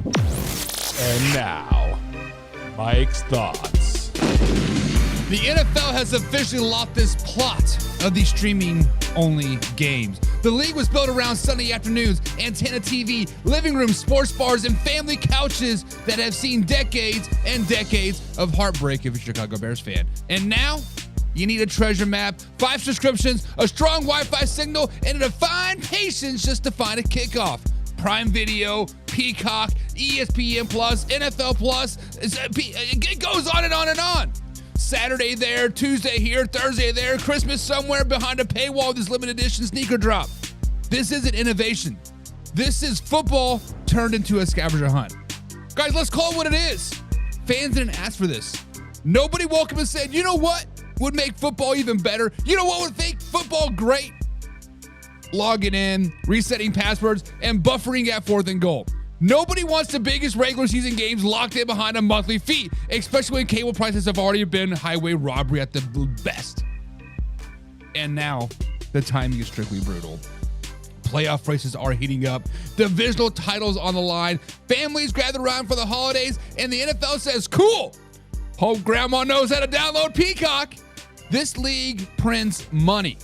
And now, Mike's thoughts. The NFL has officially locked this plot of these streaming-only games. The league was built around Sunday afternoons, antenna TV, living rooms, sports bars, and family couches that have seen decades and decades of heartbreak if you're a Chicago Bears fan. And now, you need a treasure map, 5 subscriptions, a strong Wi-Fi signal, and a defined patience just to find a kickoff. Prime Video, Peacock, ESPN Plus, NFL Plus, it goes on and on and on. Saturday there, Tuesday here, Thursday there, Christmas somewhere behind a paywall with this limited edition sneaker drop. This isn't innovation. This is football turned into a scavenger hunt. Guys, let's call it what it is. Fans didn't ask for this. Nobody woke up and said, you know what would make football even better? You know what would make football great? Logging in, resetting passwords, and buffering at 4th and goal. Nobody wants the biggest regular season games locked in behind a monthly fee, especially when cable prices have already been highway robbery at the best. And now, the timing is strictly brutal. Playoff races are heating up, divisional titles on the line, families gather around for the holidays, and the NFL says, cool, hope grandma knows how to download Peacock. This league prints money.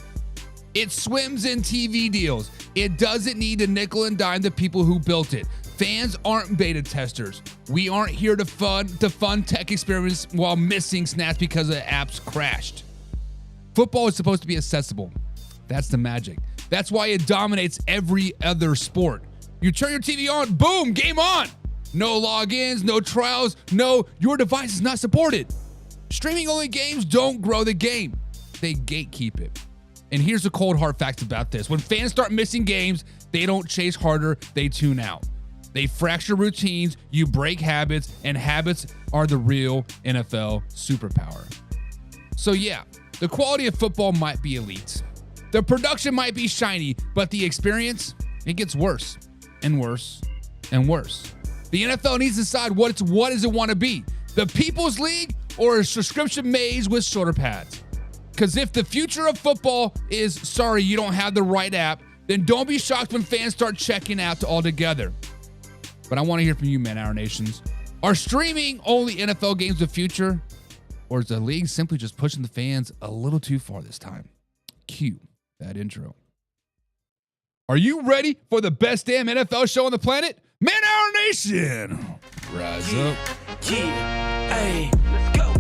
It swims in TV deals. It doesn't need to nickel and dime the people who built it. Fans aren't beta testers. We aren't here to fund tech experiments while missing snaps because the apps crashed. Football is supposed to be accessible. That's the magic. That's why it dominates every other sport. You turn your TV on, boom, game on. No logins, no trials, no, your device is not supported. Streaming-only games don't grow the game. They gatekeep it. And here's the cold hard facts about this. When fans start missing games, they don't chase harder, they tune out. They fracture routines, you break habits, and habits are the real NFL superpower. So yeah, the quality of football might be elite. The production might be shiny, but the experience, it gets worse and worse and worse. The NFL needs to decide what does it want to be? The People's League or a subscription maze with shoulder pads? Because if the future of football is, sorry, you don't have the right app, then don't be shocked when fans start checking out altogether. But I want to hear from you, Man Hour Nations. Are streaming only NFL games the future? Or is the league simply just pushing the fans a little too far this time? Cue that intro. Are you ready for the best damn NFL show on the planet? Man Hour Nation! Rise up. Yeah, hey, let's go.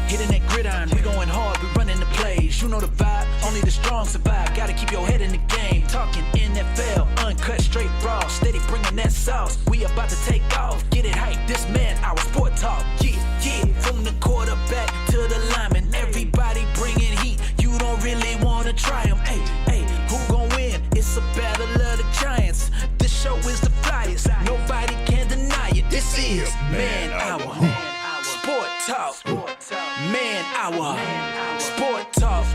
Hitting that gridiron, we going hard, we running the plays. You know the vibe, only the strong survive. Gotta keep your head in the game. Talking NFL, uncut, straight raw. Steady bringing that sauce. We about to take off. Get it hype, this man, our sport talk. Yeah, yeah. From the quarterback to the lineman, everybody bringing heat. You don't really want to try them. Hey, hey, who gon' win? It's a battle of the giants. This show is the flyest. Nobody can deny it. This is Man Hour. Sport Talk. Man Hour. Sport Talk.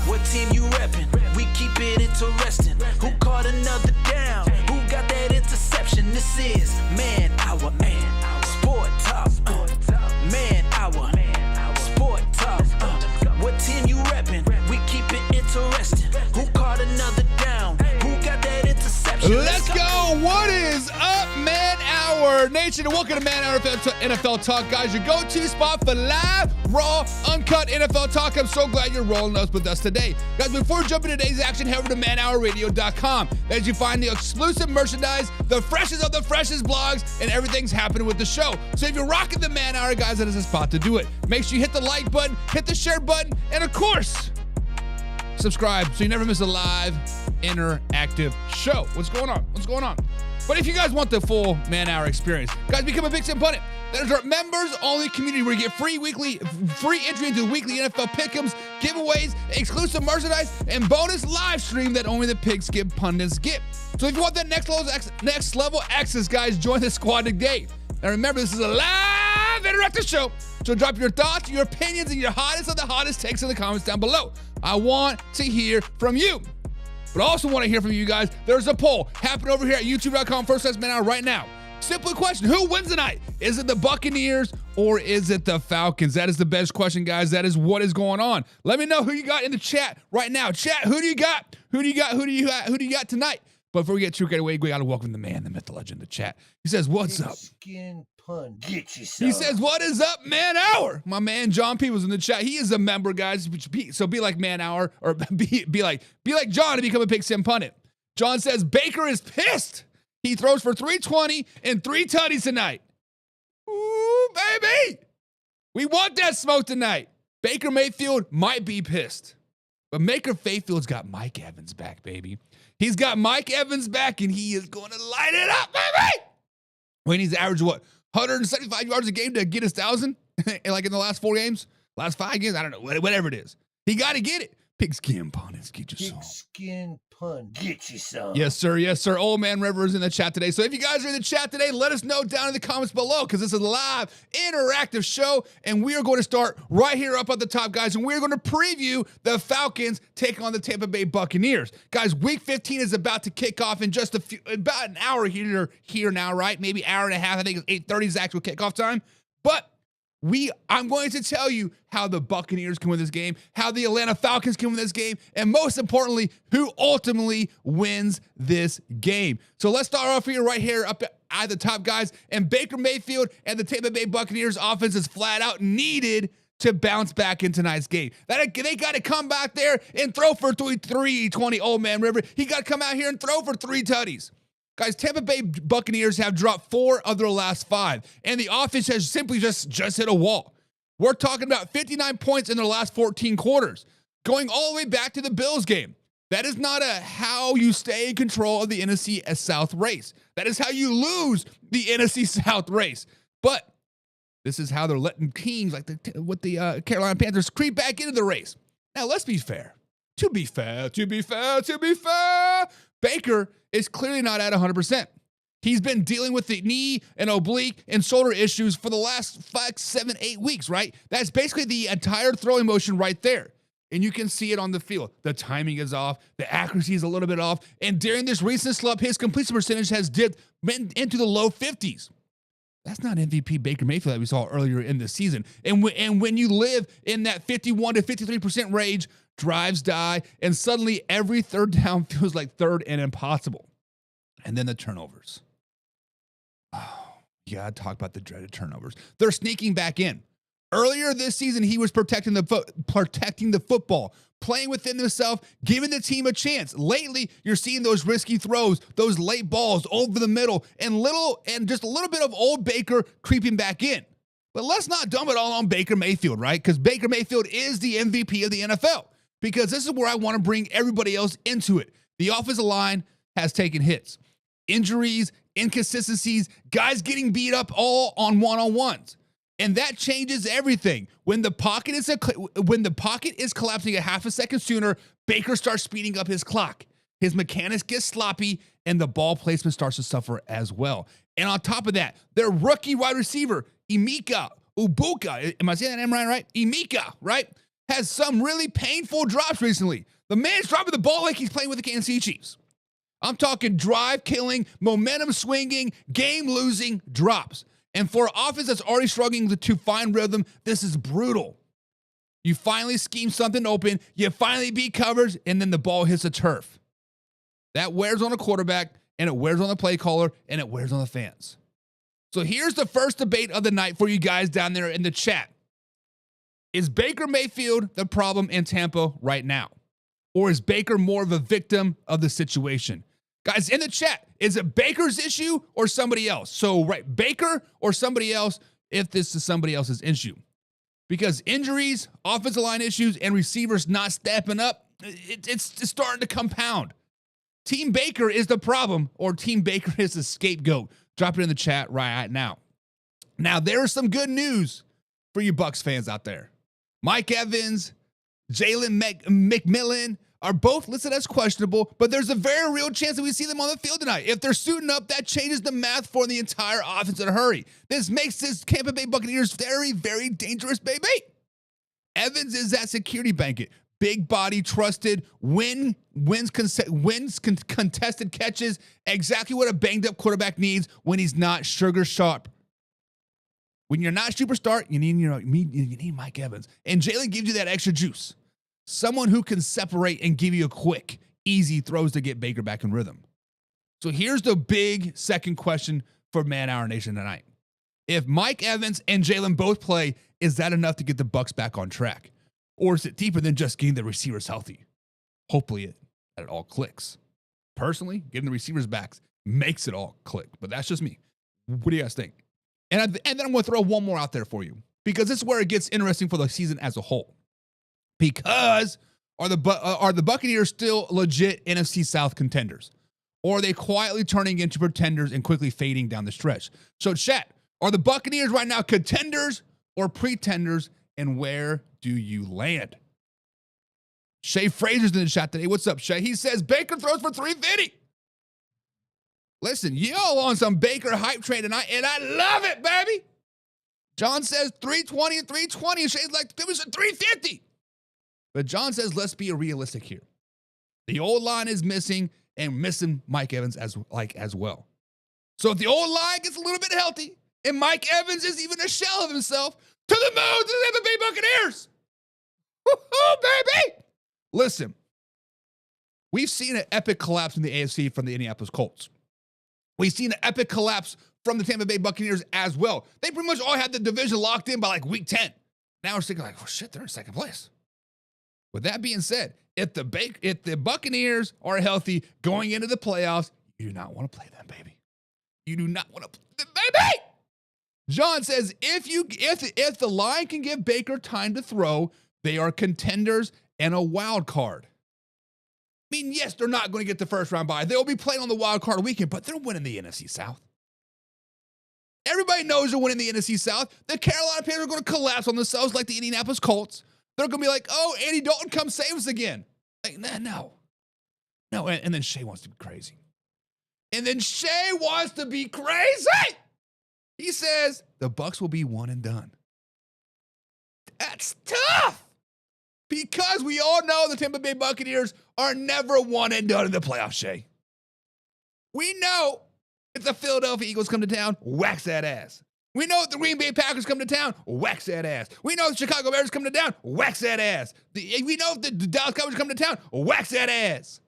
What team you reppin'? We keep it interesting. Who caught another down? Who got that interception? This is Man Hour. Sport Talk. Man Hour. Sport Talk. What team you reppin'? We keep it interesting. Who caught another down? Who got that interception? Let's go. What is up, Man Hour Nation? And welcome to Man Hour NFL Talk, guys. Your go-to spot for live, raw, uncut NFL talk. I'm so glad you're rolling us with us today. Guys, before jumping into today's action, head over to manhourradio.com. As you find the exclusive merchandise, the freshest of the freshest blogs, and everything's happening with the show. So if you're rocking the Man Hour, guys, that is a spot to do it. Make sure you hit the like button, hit the share button, and of course, subscribe so you never miss a live, interactive show. What's going on? What's going on? But if you guys want the full Man Hour experience, guys, become a Big Sam Pundit. That is our members-only community where you get free entry into the weekly NFL pick'ems, giveaways, exclusive merchandise, and bonus live stream that only the Pigs Give pundits get. So if you want that next level access, guys, join the squad today. Now remember, this is a live interactive show, so drop your thoughts, your opinions, and your hottest of the hottest takes in the comments down below. I want to hear from you. But I also want to hear from you guys. There's a poll happening over here at youtube.com/Man Hour right now. Simple question. Who wins tonight? Is it the Buccaneers or is it the Falcons? That is the best question, guys. That is what is going on. Let me know who you got in the chat right now. Chat, who do you got? Who do you got? Who do you got tonight? But before we get too carried away, we got to welcome the man, the myth, the legend, the chat. He says, what's up? Skin pun. Get you some. He says, what is up, Man Hour? My man John Peoples in the chat. He is a member, guys. So be like Man Hour, or be like John to become a Pick Sim pundit. John says, Baker is pissed. He throws for 320 and 3 tutties tonight. Ooh, baby. We want that smoke tonight. Baker Mayfield might be pissed. But Baker Mayfield's got Mike Evans back, baby. He's got Mike Evans back, and he is going to light it up, baby. When he's averaged, 175 yards a game to get his 1,000? Like in the last 4 games? Last 5 games? I don't know. Whatever it is. He got to get it. Pigskin pundits, get your song. Pigskin pun. Get you some. Yes, sir. Yes, sir. Old Man River is in the chat today. So if you guys are in the chat today, let us know down in the comments below, because this is a live, interactive show, and we are going to start right here up at the top, guys, and we're going to preview the Falcons taking on the Tampa Bay Buccaneers. Guys, Week 15 is about to kick off in just about an hour here now, right? Maybe hour and a half. I think it's 8:30 is the actual kickoff time. But I'm going to tell you how the Buccaneers can win this game, how the Atlanta Falcons can win this game, and most importantly, who ultimately wins this game. So let's start off right here up at the top, guys. And Baker Mayfield and the Tampa Bay Buccaneers offense is flat out needed to bounce back in tonight's game. They got to come back there and throw for 320, Old Man River. He got to come out here and throw for 3 tutties. Guys, Tampa Bay Buccaneers have dropped 4 of their last 5, and the offense has simply just hit a wall. We're talking about 59 points in their last 14 quarters, going all the way back to the Bills game. That is not how you stay in control of the NFC South race. That is how you lose the NFC South race. But this is how they're letting teams like the Carolina Panthers creep back into the race. Now, let's be fair. To be fair, Baker is clearly not at 100%. He's been dealing with the knee and oblique and shoulder issues for the last 5, 7, 8 weeks, right? That's basically the entire throwing motion right there. And you can see it on the field. The timing is off. The accuracy is a little bit off. And during this recent slump, his completion percentage has dipped into the low 50s. That's not MVP Baker Mayfield that we saw earlier in the season. And when you live in that 51 to 53% range, drives die, and suddenly every third down feels like third and impossible. And then the turnovers. Oh, you gotta talk about the dreaded turnovers. They're sneaking back in. Earlier this season, he was protecting the football, playing within himself, giving the team a chance. Lately, you're seeing those risky throws, those late balls over the middle, and just a little bit of old Baker creeping back in. But let's not dump it all on Baker Mayfield, right? Because Baker Mayfield is the MVP of the NFL. Because this is where I want to bring everybody else into it. The offensive line has taken hits, injuries, inconsistencies, guys getting beat up all on one-on-ones. And that changes everything. When the pocket is collapsing a half a second sooner, Baker starts speeding up his clock. His mechanics get sloppy, and the ball placement starts to suffer as well. And on top of that, their rookie wide receiver, Emeka Egbuka, am I saying that name right? Emeka, right? Has some really painful drops recently. The man's dropping the ball like he's playing with the Kansas City Chiefs. I'm talking drive-killing, momentum-swinging, game-losing drops. And for an offense that's already struggling to find rhythm, this is brutal. You finally scheme something open, you finally beat covers, and then the ball hits the turf. That wears on a quarterback, and it wears on the play caller, and it wears on the fans. So here's the first debate of the night for you guys down there in the chat. Is Baker Mayfield the problem in Tampa right now? Or is Baker more of a victim of the situation? Guys, in the chat, is it Baker's issue or somebody else? So, right, Baker or somebody else if this is somebody else's issue. Because injuries, offensive line issues, and receivers not stepping up, it's starting to compound. Team Baker is the problem, or Team Baker is the scapegoat. Drop it in the chat right now. Now, there is some good news for you Bucs fans out there. Mike Evans, Jalen McMillan are both listed as questionable, but there's a very real chance that we see them on the field tonight. If they're suiting up, that changes the math for the entire offense in a hurry. This makes this Tampa Bay Buccaneers very, very dangerous, baby. Evans is that security blanket. Big body, trusted, wins contested catches, exactly what a banged-up quarterback needs when he's not sugar sharp. When you're not superstar, you need Mike Evans. And Jalen gives you that extra juice. Someone who can separate and give you a quick, easy throws to get Baker back in rhythm. So here's the big second question for Man Hour Nation tonight. If Mike Evans and Jalen both play, is that enough to get the Bucs back on track? Or is it deeper than just getting the receivers healthy? Hopefully it all clicks. Personally, getting the receivers back makes it all click, but that's just me. What do you guys think? And then I'm going to throw one more out there for you, because this is where it gets interesting for the season as a whole. Because are the Buccaneers still legit NFC South contenders? Or are they quietly turning into pretenders and quickly fading down the stretch? So chat, are the Buccaneers right now contenders or pretenders, and where do you land? Shay Frazier's in the chat today. What's up, Shay? He says Baker throws for 350. Listen, y'all on some Baker hype train tonight, and I love it, baby. John says 320 and 320, and Shay's like, it was a 350. But John says, let's be realistic here. The old line is missing, and missing Mike Evans as well. So if the old line gets a little bit healthy, and Mike Evans is even a shell of himself, to the moon, to the Tampa Bay Buccaneers. Woo-hoo, baby! Listen, we've seen an epic collapse in the AFC from the Indianapolis Colts. We've seen an epic collapse from the Tampa Bay Buccaneers as well. They pretty much all had the division locked in by like week 10. Now we're thinking like, oh shit, they're in second place. With that being said, if the Buccaneers are healthy going into the playoffs, you do not want to play them, baby. You do not want to play them, baby! John says, if the line can give Baker time to throw, they are contenders and a wild card. I mean, yes, they're not going to get the first round bye. They'll be playing on the wild card weekend, but they're winning the NFC South. Everybody knows they're winning the NFC South. The Carolina Panthers are going to collapse on themselves like the Indianapolis Colts. They're going to be like, oh, Andy Dalton, come save us again. Like, no. And then Shay wants to be crazy. He says the Bucs will be one and done. That's tough. Because we all know the Tampa Bay Buccaneers are never one and done in the playoffs, Shay. We know if the Philadelphia Eagles come to town, wax that ass. We know if the Green Bay Packers come to town, wax that ass. We know if the Chicago Bears come to town, wax that ass. We know if the Dallas Cowboys come to town, wax that ass.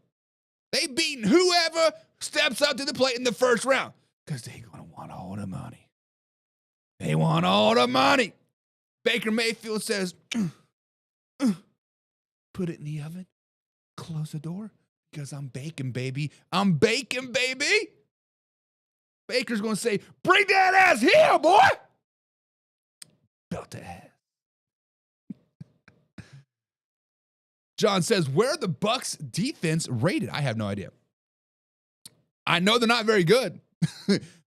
They beating whoever steps up to the plate in the first round because they're going to want all the money. They want all the money. Baker Mayfield says, put it in the oven, close the door, because I'm baking, baby. I'm baking, baby. Baker's going to say, bring that ass here, boy. Belt the ass. John says, where are the Bucs defense rated? I have no idea. I know they're not very good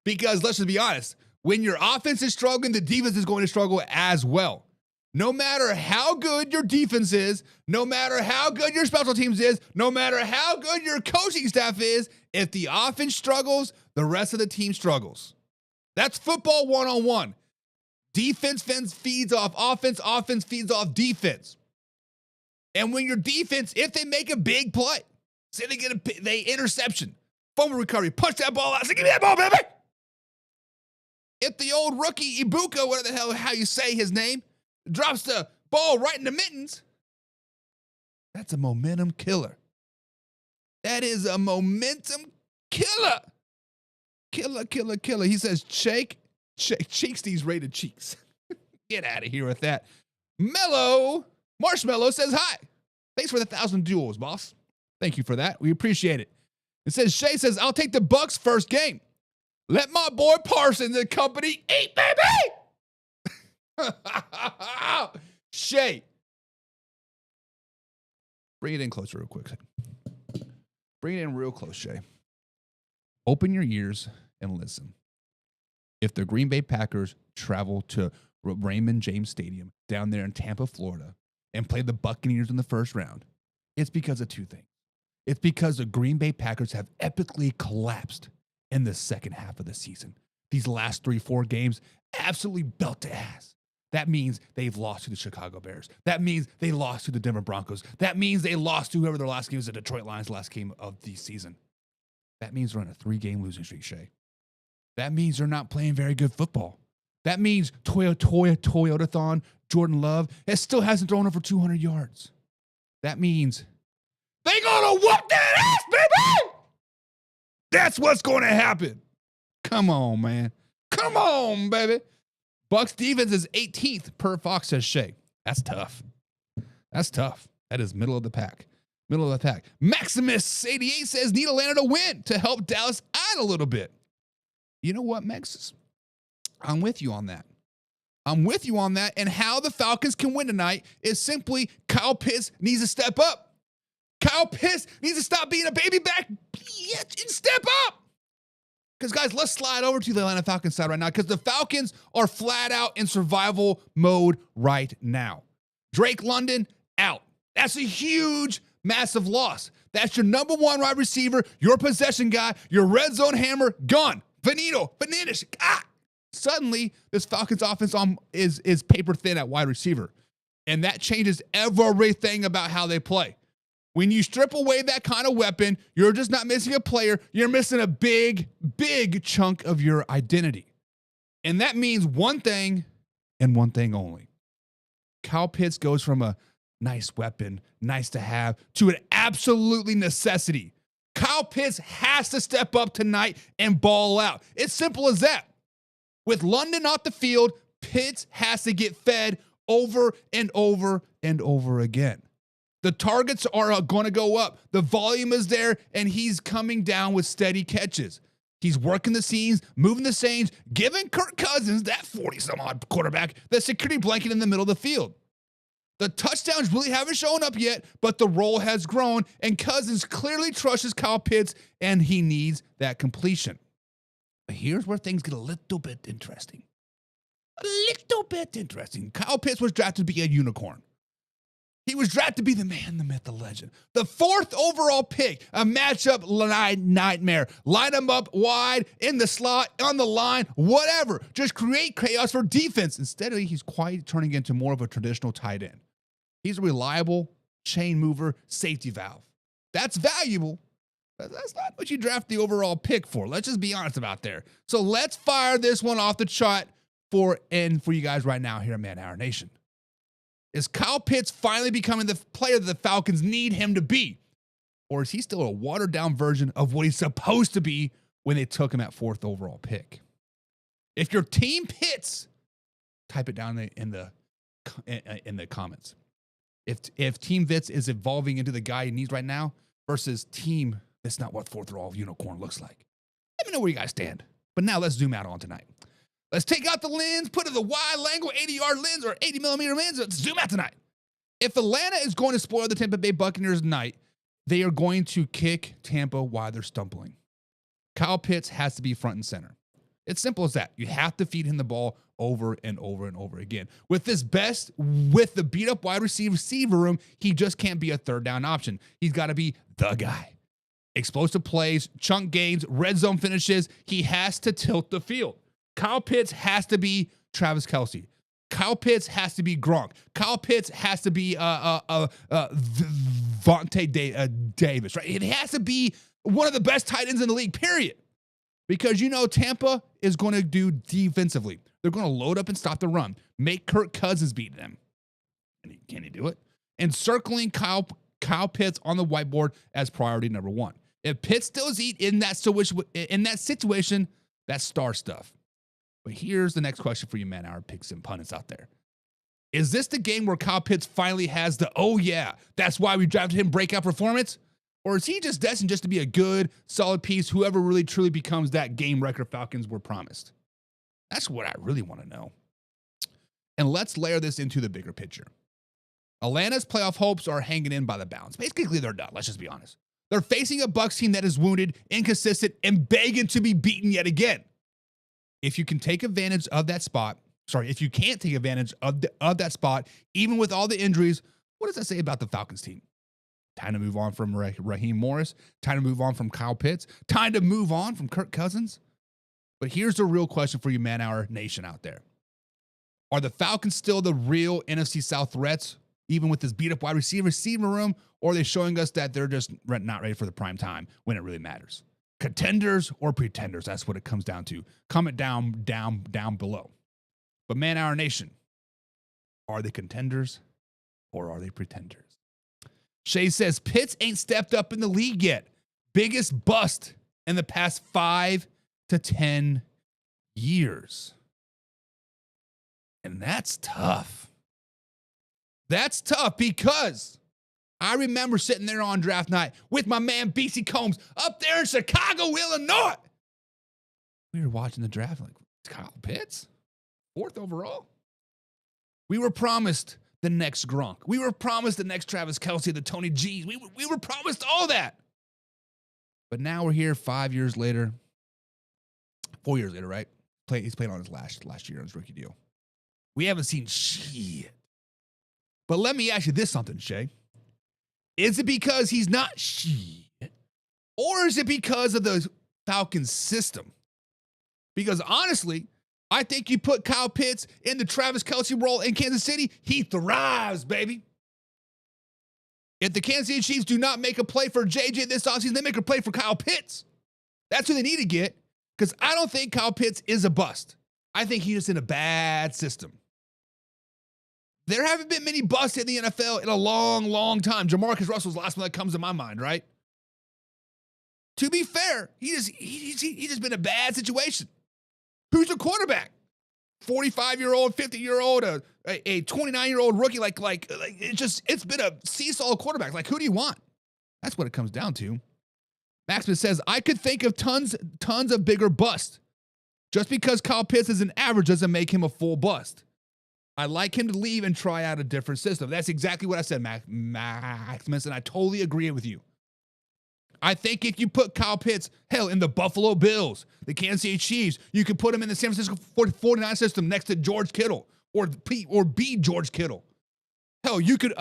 because let's just be honest. When your offense is struggling, the defense is going to struggle as well. No matter how good your defense is, no matter how good your special teams is, no matter how good your coaching staff is, if the offense struggles, the rest of the team struggles. That's football 101. Defense feeds off offense, offense feeds off defense. And when your defense, if they make a big play, say they get they interception, fumble recovery, punch that ball out, say, give me that ball, baby. If the old rookie Ibuka, whatever the hell, how you say his name, drops the ball right in the mittens, that's a momentum killer. That is a momentum killer. Killer. He says, cheeks these rated cheeks. Get out of here with that. Marshmallow says, hi. Thanks for the 1,000 duels, boss. Thank you for that. We appreciate it. It says, Shay says, I'll take the Bucs first game. Let my boy Parsons and company eat, baby! Shay. Bring it in closer real quick. Bring it in real close, Shay. Open your ears and listen. If the Green Bay Packers travel to Raymond James Stadium down there in Tampa, Florida, and play the Buccaneers in the first round, it's because of two things. It's because the Green Bay Packers have epically collapsed in the second half of the season. These last 3-4 games absolutely belt to ass. That means they've lost to the Chicago Bears. That means they lost to the Denver Broncos. That means they lost to whoever their last game was, the Detroit Lions last game of the season. That means they're on a 3-game losing streak, Shay. That means they're not playing very good football. That means Toyotathon, Jordan Love, still hasn't thrown over 200 yards. That means they gonna whoop that ass, baby! That's what's going to happen. Come on, man. Come on, baby. Bucs defense is 18th per Fox, says Shay. That's tough. That's tough. That is middle of the pack. Middle of the pack. Maximus88 says need Atlanta to win to help Dallas out a little bit. You know what, Max? I'm with you on that. I'm with you on that. And how the Falcons can win tonight is simply Kyle Pitts needs to step up. Kyle Pitts needs to stop being a baby back and step up. Because, guys, let's slide over to the Atlanta Falcons side right now because the Falcons are flat out in survival mode right now. Drake London out. That's a huge, massive loss. That's your number one wide receiver, your possession guy, your red zone hammer, gone. Finish. Suddenly, this Falcons offense is paper thin at wide receiver. And that changes everything about how they play. When you strip away that kind of weapon, you're just not missing a player. You're missing a big, big chunk of your identity. And that means one thing and one thing only. Kyle Pitts goes from a nice weapon, nice to have, to an absolutely necessity. Kyle Pitts has to step up tonight and ball out. It's simple as that. With London off the field, Pitts has to get fed over and over and over again. The targets are going to go up. The volume is there, and he's coming down with steady catches. He's working the seams, moving the chains, giving Kirk Cousins, that 40-some-odd quarterback, the security blanket in the middle of the field. The touchdowns really haven't shown up yet, but the role has grown, and Cousins clearly trusts Kyle Pitts, and he needs that completion. But here's where things get a little bit interesting. Kyle Pitts was drafted to be a unicorn. He was drafted to be the man, the myth, the legend. The 4th overall pick, a matchup nightmare. Line him up wide, in the slot, on the line, whatever. Just create chaos for defense. Instead, he's quietly turning into more of a traditional tight end. He's a reliable chain mover, safety valve. That's valuable, but that's not what you draft the overall pick for. Let's just be honest about there. So let's fire this one off the chart for you guys right now here at Man Hour Nation. Is Kyle Pitts finally becoming the player that the Falcons need him to be? Or is he still a watered-down version of what he's supposed to be when they took him at 4th overall pick? If your team Pitts, type it down in the comments. If Team Vitz is evolving into the guy he needs right now versus team that's not what 4th overall unicorn looks like. Let me know where you guys stand. But now let's zoom out on tonight. Let's take out the lens, put in the wide angle 80-yard lens or 80-millimeter lens. Let's zoom out tonight. If Atlanta is going to spoil the Tampa Bay Buccaneers tonight, they are going to kick Tampa while they're stumbling. Kyle Pitts has to be front and center. It's simple as that. You have to feed him the ball over and over and over again. With the beat-up wide receiver room, he just can't be a third down option. He's got to be the guy. Explosive plays, chunk gains, red zone finishes. He has to tilt the field. Kyle Pitts has to be Travis Kelce. Kyle Pitts has to be Gronk. Kyle Pitts has to be Vontae Davis, right? It has to be one of the best tight ends in the league, period. Because Tampa is going to do defensively. They're going to load up and stop the run. Make Kirk Cousins beat them. Can he do it? And circling Kyle Pitts on the whiteboard as priority number 1. If Pitts still is in that situation, that's star stuff. But here's the next question for you, Man Hour picks and pundits out there. Is this the game where Kyle Pitts finally has the, oh yeah, that's why we drafted him breakout performance? Or is he just destined just to be a good, solid piece, whoever really truly becomes that game record Falcons were promised? That's what I really want to know. And let's layer this into the bigger picture. Atlanta's playoff hopes are hanging in by the balance. Basically, they're done. Let's just be honest. They're facing a Bucs team that is wounded, inconsistent, and begging to be beaten yet again. If you can take advantage of that spot, if you can't take advantage of that spot, even with all the injuries, what does that say about the Falcons team? Time to move on from Raheem Morris. Time to move on from Kyle Pitts. Time to move on from Kirk Cousins. But here's the real question for you, Man Hour Nation out there. Are the Falcons still the real NFC South threats, even with this beat-up wide receiver room, or are they showing us that they're just not ready for the prime time when it really matters? Contenders or pretenders, that's what it comes down to. Comment down below. But Man Hour Nation, are they contenders or are they pretenders? Shay says, Pitts ain't stepped up in the league yet. Biggest bust in the past 5 to 10 years. And that's tough. That's tough because I remember sitting there on draft night with my man BC Combs up there in Chicago, Illinois. We were watching the draft like, Kyle Pitts, 4th overall. We were promised the next Gronk. We were promised the next Travis Kelce, the Tony G's. We were promised all that. But now we're here 5 years later, 4 years later, right? He's playing on his last year on his rookie deal. We haven't seen shit. But let me ask you this something, Shay. Is it because he's not shit? Or is it because of the Falcons system? Because honestly, I think you put Kyle Pitts in the Travis Kelce role in Kansas City, he thrives, baby. If the Kansas City Chiefs do not make a play for JJ this offseason, they make a play for Kyle Pitts. That's who they need to get, because I don't think Kyle Pitts is a bust. I think he's just in a bad system. There haven't been many busts in the NFL in a long, long time. Jamarcus Russell's the last one that comes to my mind, right? To be fair, he's just been a bad situation. Who's your quarterback? 45-year-old, 50-year-old, a 29-year-old rookie, it's been a seesaw quarterback. Like, who do you want? That's what it comes down to. Maximus says, I could think of tons of bigger busts. Just because Kyle Pitts is an average doesn't make him a full bust. I'd like him to leave and try out a different system. That's exactly what I said, Maximus, and I totally agree with you. I think if you put Kyle Pitts, hell, in the Buffalo Bills, the Kansas City Chiefs, you could put him in the San Francisco 49 system next to George Kittle or be George Kittle. Hell, you could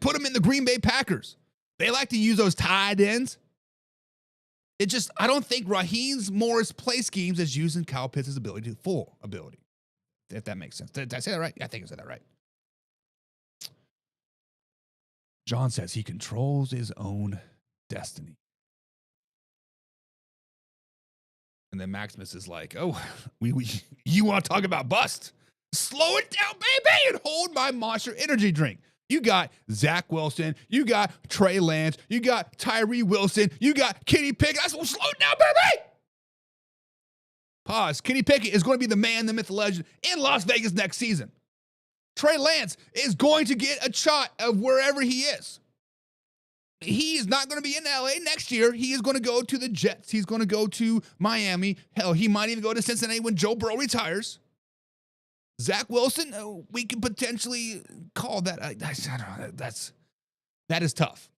put him in the Green Bay Packers. They like to use those tight ends. I don't think Raheem Morris play schemes is using Kyle Pitts' full ability. If that makes sense. Did I say that right? Yeah, I think I said that right. John says he controls his own destiny. And then Maximus is like, oh, you want to talk about bust? Slow it down, baby, and hold my Monster Energy drink. You got Zach Wilson. You got Trey Lance. You got Tyree Wilson. You got Kenny Pickett. Slow it down, baby. Pause. Kenny Pickett is going to be the man, the myth, the legend in Las Vegas next season. Trey Lance is going to get a shot of wherever he is. He is not going to be in LA next year. He is going to go to the Jets. He's going to go to Miami. Hell, he might even go to Cincinnati when Joe Burrow retires. Zach Wilson, we could potentially call that. I don't know. That is tough.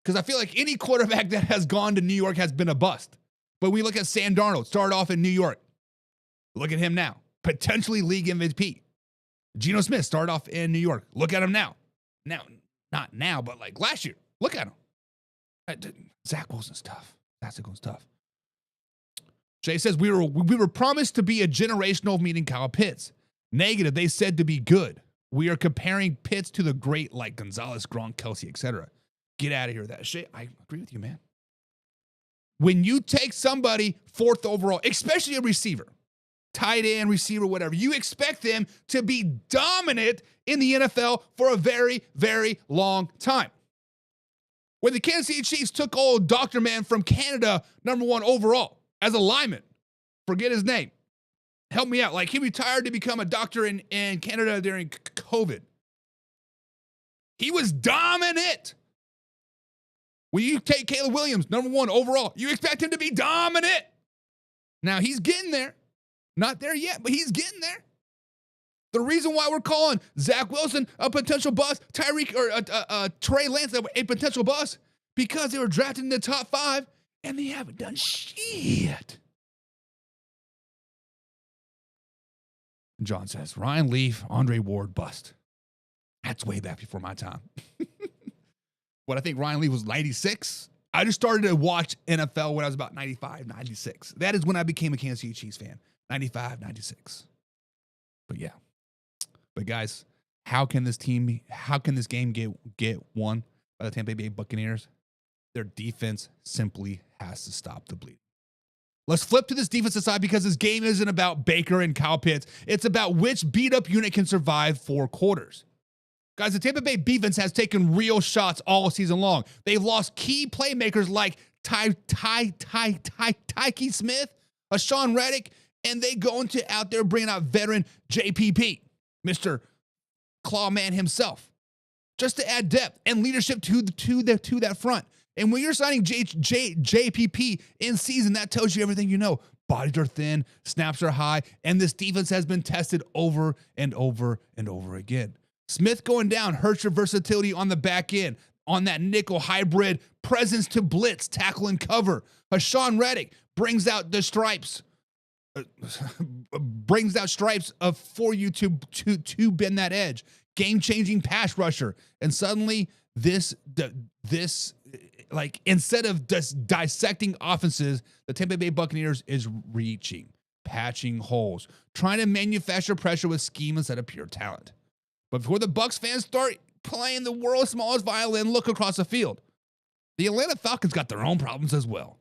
Because I feel like any quarterback that has gone to New York has been a bust. But we look at Sam Darnold, started off in New York. Look at him now. Potentially league MVP. Geno Smith started off in New York. Look at him now. Now, not now, but like last year. Look at him. Zach Wilson's tough. Zach Wilson's tough. Jay says, we were promised to be a generational meeting Kyle Pitts. Negative, they said to be good. We are comparing Pitts to the great like Gonzalez, Gronk, Kelce, etc. Get out of here with that shit. I agree with you, man. When you take somebody 4th overall, especially a receiver, tight end, receiver, whatever, you expect them to be dominant in the NFL for a very, very long time. When the Kansas City Chiefs took old Dr. Man from Canada, #1 overall, as a lineman, forget his name, help me out. Like, he retired to become a doctor in Canada during COVID. He was dominant. When you take Caleb Williams, #1 overall, you expect him to be dominant. Now, he's getting there. Not there yet, but he's getting there. The reason why we're calling Zach Wilson a potential bust, Trey Lance a potential bust, because they were drafted in the top 5, and they haven't done shit. John says, Ryan Leaf, Andre Ward, bust. That's way back before my time. What, I think Ryan Leaf was 96? I just started to watch NFL when I was about 95, 96. That is when I became a Kansas City Chiefs fan. 95, 96. But yeah. But guys, how can this game get won by the Tampa Bay Buccaneers? Their defense simply has to stop the bleeding. Let's flip to this defensive side, because this game isn't about Baker and Kyle Pitts. It's about which beat-up unit can survive 4 quarters. Guys, the Tampa Bay defense has taken real shots all season long. They've lost key playmakers like Tyke Smith, Sean Reddick, and they go out there bringing out veteran JPP, Mr. Clawman himself, just to add depth and leadership to that front. And when you're signing JPP in season, that tells you everything you know. Bodies are thin, snaps are high, and this defense has been tested over and over and over again. Smith going down hurts your versatility on the back end, on that nickel hybrid presence to blitz, tackle, and cover. Sean Reddick brings out the stripes, for you to bend that edge. Game-changing pass rusher, and suddenly instead of just dissecting offenses, the Tampa Bay Buccaneers is reaching, patching holes, trying to manufacture pressure with scheme instead of pure talent. But before the Bucs fans start playing the world's smallest violin, look across the field. The Atlanta Falcons got their own problems as well.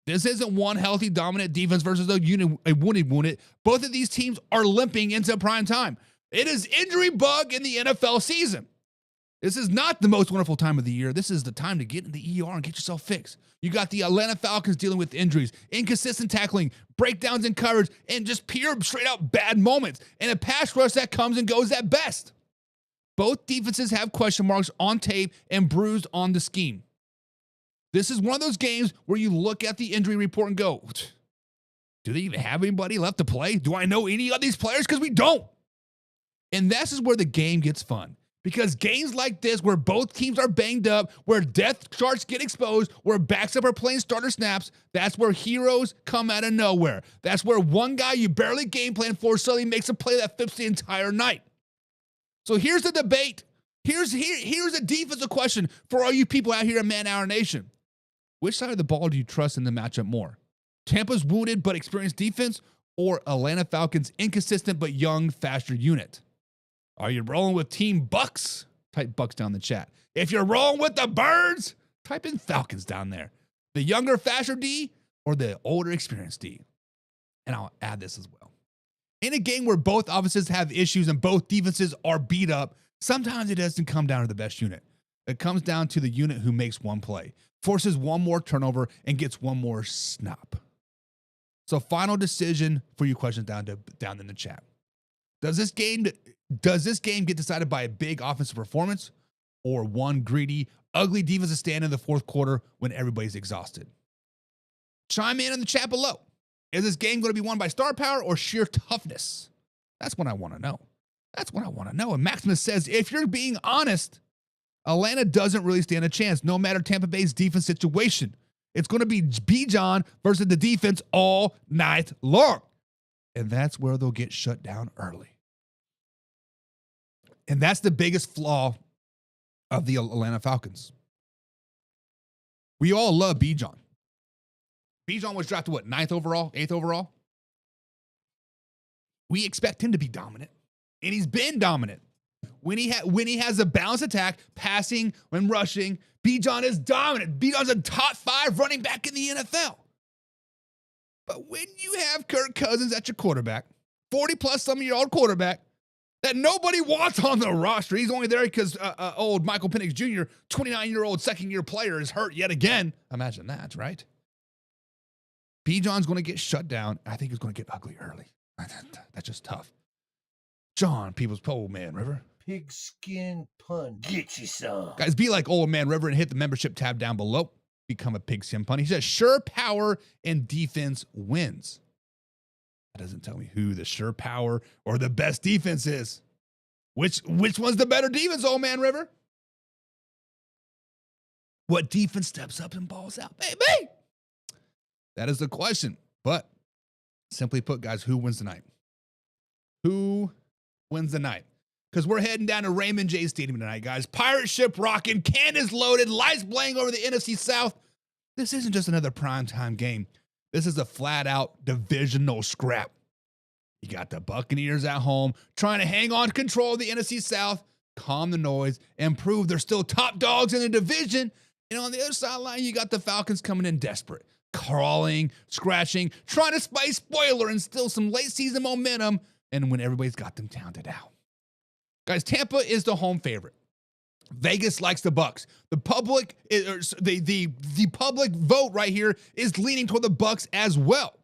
This isn't one healthy, dominant defense versus a wounded unit. Both of these teams are limping into prime time. It is injury bug in the NFL season. This is not the most wonderful time of the year. This is the time to get in the ER and get yourself fixed. You got the Atlanta Falcons dealing with injuries, inconsistent tackling, breakdowns in coverage, and just pure straight out bad moments, and a pass rush that comes and goes at best. Both defenses have question marks on tape and bruised on the scheme. This is one of those games where you look at the injury report and go, do they even have anybody left to play? Do I know any of these players? Because we don't. And this is where the game gets fun. Because games like this, where both teams are banged up, where depth charts get exposed, where backs up are playing starter snaps, that's where heroes come out of nowhere. That's where one guy you barely game plan for suddenly makes a play that flips the entire night. So here's the debate. Here's a defensive question for all you people out here in Man Hour Nation. Which side of the ball do you trust in the matchup more? Tampa's wounded but experienced defense, or Atlanta Falcons' inconsistent but young, faster unit? Are you rolling with Team Bucs? Type Bucs down in the chat. If you're rolling with the Birds, type in Falcons down there. The younger, faster D or the older, experienced D? And I'll add this as well. In a game where both offenses have issues and both defenses are beat up, sometimes it doesn't come down to the best unit. It comes down to the unit who makes one play, forces one more turnover, and gets one more snap. So final decision for you questions down in the chat. Does this game get decided by a big offensive performance or one greedy, ugly defensive stand in the fourth quarter when everybody's exhausted? Chime in the chat below. Is this game going to be won by star power or sheer toughness? That's what I want to know. And Maximus says, if you're being honest, Atlanta doesn't really stand a chance, no matter Tampa Bay's defense situation. It's going to be Bijan versus the defense all night long. And that's where they'll get shut down early. And that's the biggest flaw of the Atlanta Falcons. We all love Bijan. Bijan was drafted, 9th overall, 8th overall? We expect him to be dominant. And he's been dominant. When he has a balanced attack, passing, when rushing, Bijan is dominant. Bijan's a top 5 running back in the NFL. But when you have Kirk Cousins at your quarterback, 40-plus some-year-old quarterback, that nobody wants on the roster. He's only there because old Michael Penix Jr., 29-year-old second-year player, is hurt yet again. Imagine that, right? Bijan's going to get shut down. I think it's going to get ugly early. That's just tough. John, people's Old Man River. Pigskin pun. Get you some. Guys, be like Old Man River and hit the membership tab down below. Become a Pigskin pun. He says, sure power and defense wins. That doesn't tell me who the sure power or the best defense is. Which one's the better defense, Old Man River? What defense steps up and balls out? Baby! That is the question. But simply put, guys, who wins the night? Who wins the night? Because we're heading down to Raymond J. Stadium tonight, guys. Pirate ship rocking, cannons loaded, lights playing over the NFC South. This isn't just another primetime game. This is a flat-out divisional scrap. You got the Buccaneers at home trying to hang on to control of the NFC South, calm the noise, and prove they're still top dogs in the division. And on the other sideline, you got the Falcons coming in desperate, crawling, scratching, trying to spice spoiler and still some late-season momentum, and when everybody's got them counted out. Guys, Tampa is the home favorite. Vegas likes the Bucs. The public, the public vote right here is leaning toward the Bucs as well.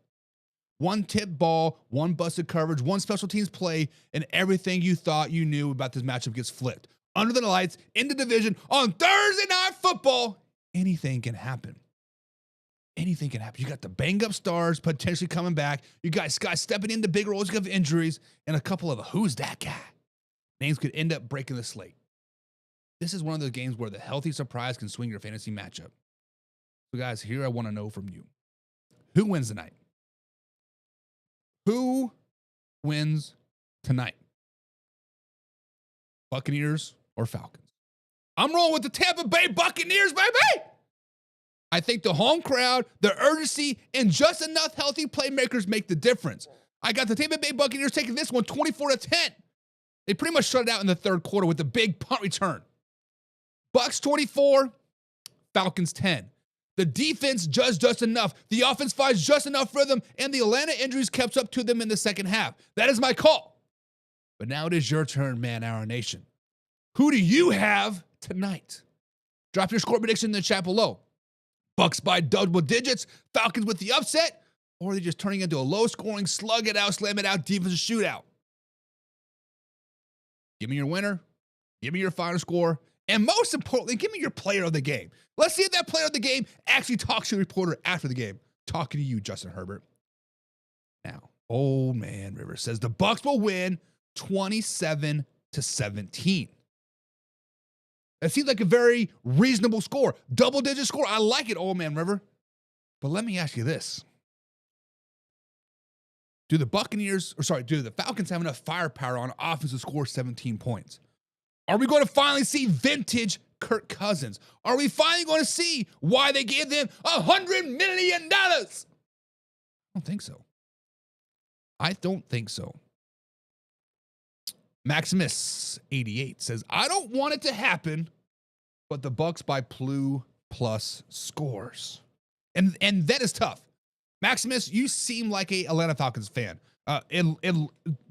One tip ball, one busted coverage, one special teams play, and everything you thought you knew about this matchup gets flipped. Under the lights, in the division, on Thursday Night Football, anything can happen. Anything can happen. You got the banged-up stars potentially coming back. You guys stepping into big roles because of injuries, and a couple of who's that guy names could end up breaking the slate. This is one of those games where the healthy surprise can swing your fantasy matchup. So, guys, here I want to know from you. Who wins tonight? Who wins tonight? Buccaneers or Falcons? I'm rolling with the Tampa Bay Buccaneers, baby! I think the home crowd, the urgency, and just enough healthy playmakers make the difference. I got the Tampa Bay Buccaneers taking this one 24-10. They pretty much shut it out in the third quarter with a big punt return. Bucs 24, Falcons 10. The defense just enough. The offense finds just enough rhythm, and the Atlanta injuries kept up to them in the second half. That is my call. But now it is your turn, Man Hour Nation. Who do you have tonight? Drop your score prediction in the chat below. Bucs by double digits, Falcons with the upset, or are they just turning into a low-scoring, slug it out, slam it out, defensive shootout? Give me your winner. Give me your final score. And most importantly, give me your player of the game. Let's see if that player of the game actually talks to the reporter after the game. Talking to you, Justin Herbert. Now, Old Man River says the Bucs will win 27-17. That seems like a very reasonable score. Double-digit score. I like it, Old Man River. But let me ask you this. Do the Falcons have enough firepower on offense to score 17 points? Are we going to finally see vintage Kirk Cousins? Are we finally going to see why they gave them $100 million? I don't think so. I don't think so. Maximus88 says, I don't want it to happen, but the Bucs by plus scores. And that is tough. Maximus, you seem like a Atlanta Falcons fan.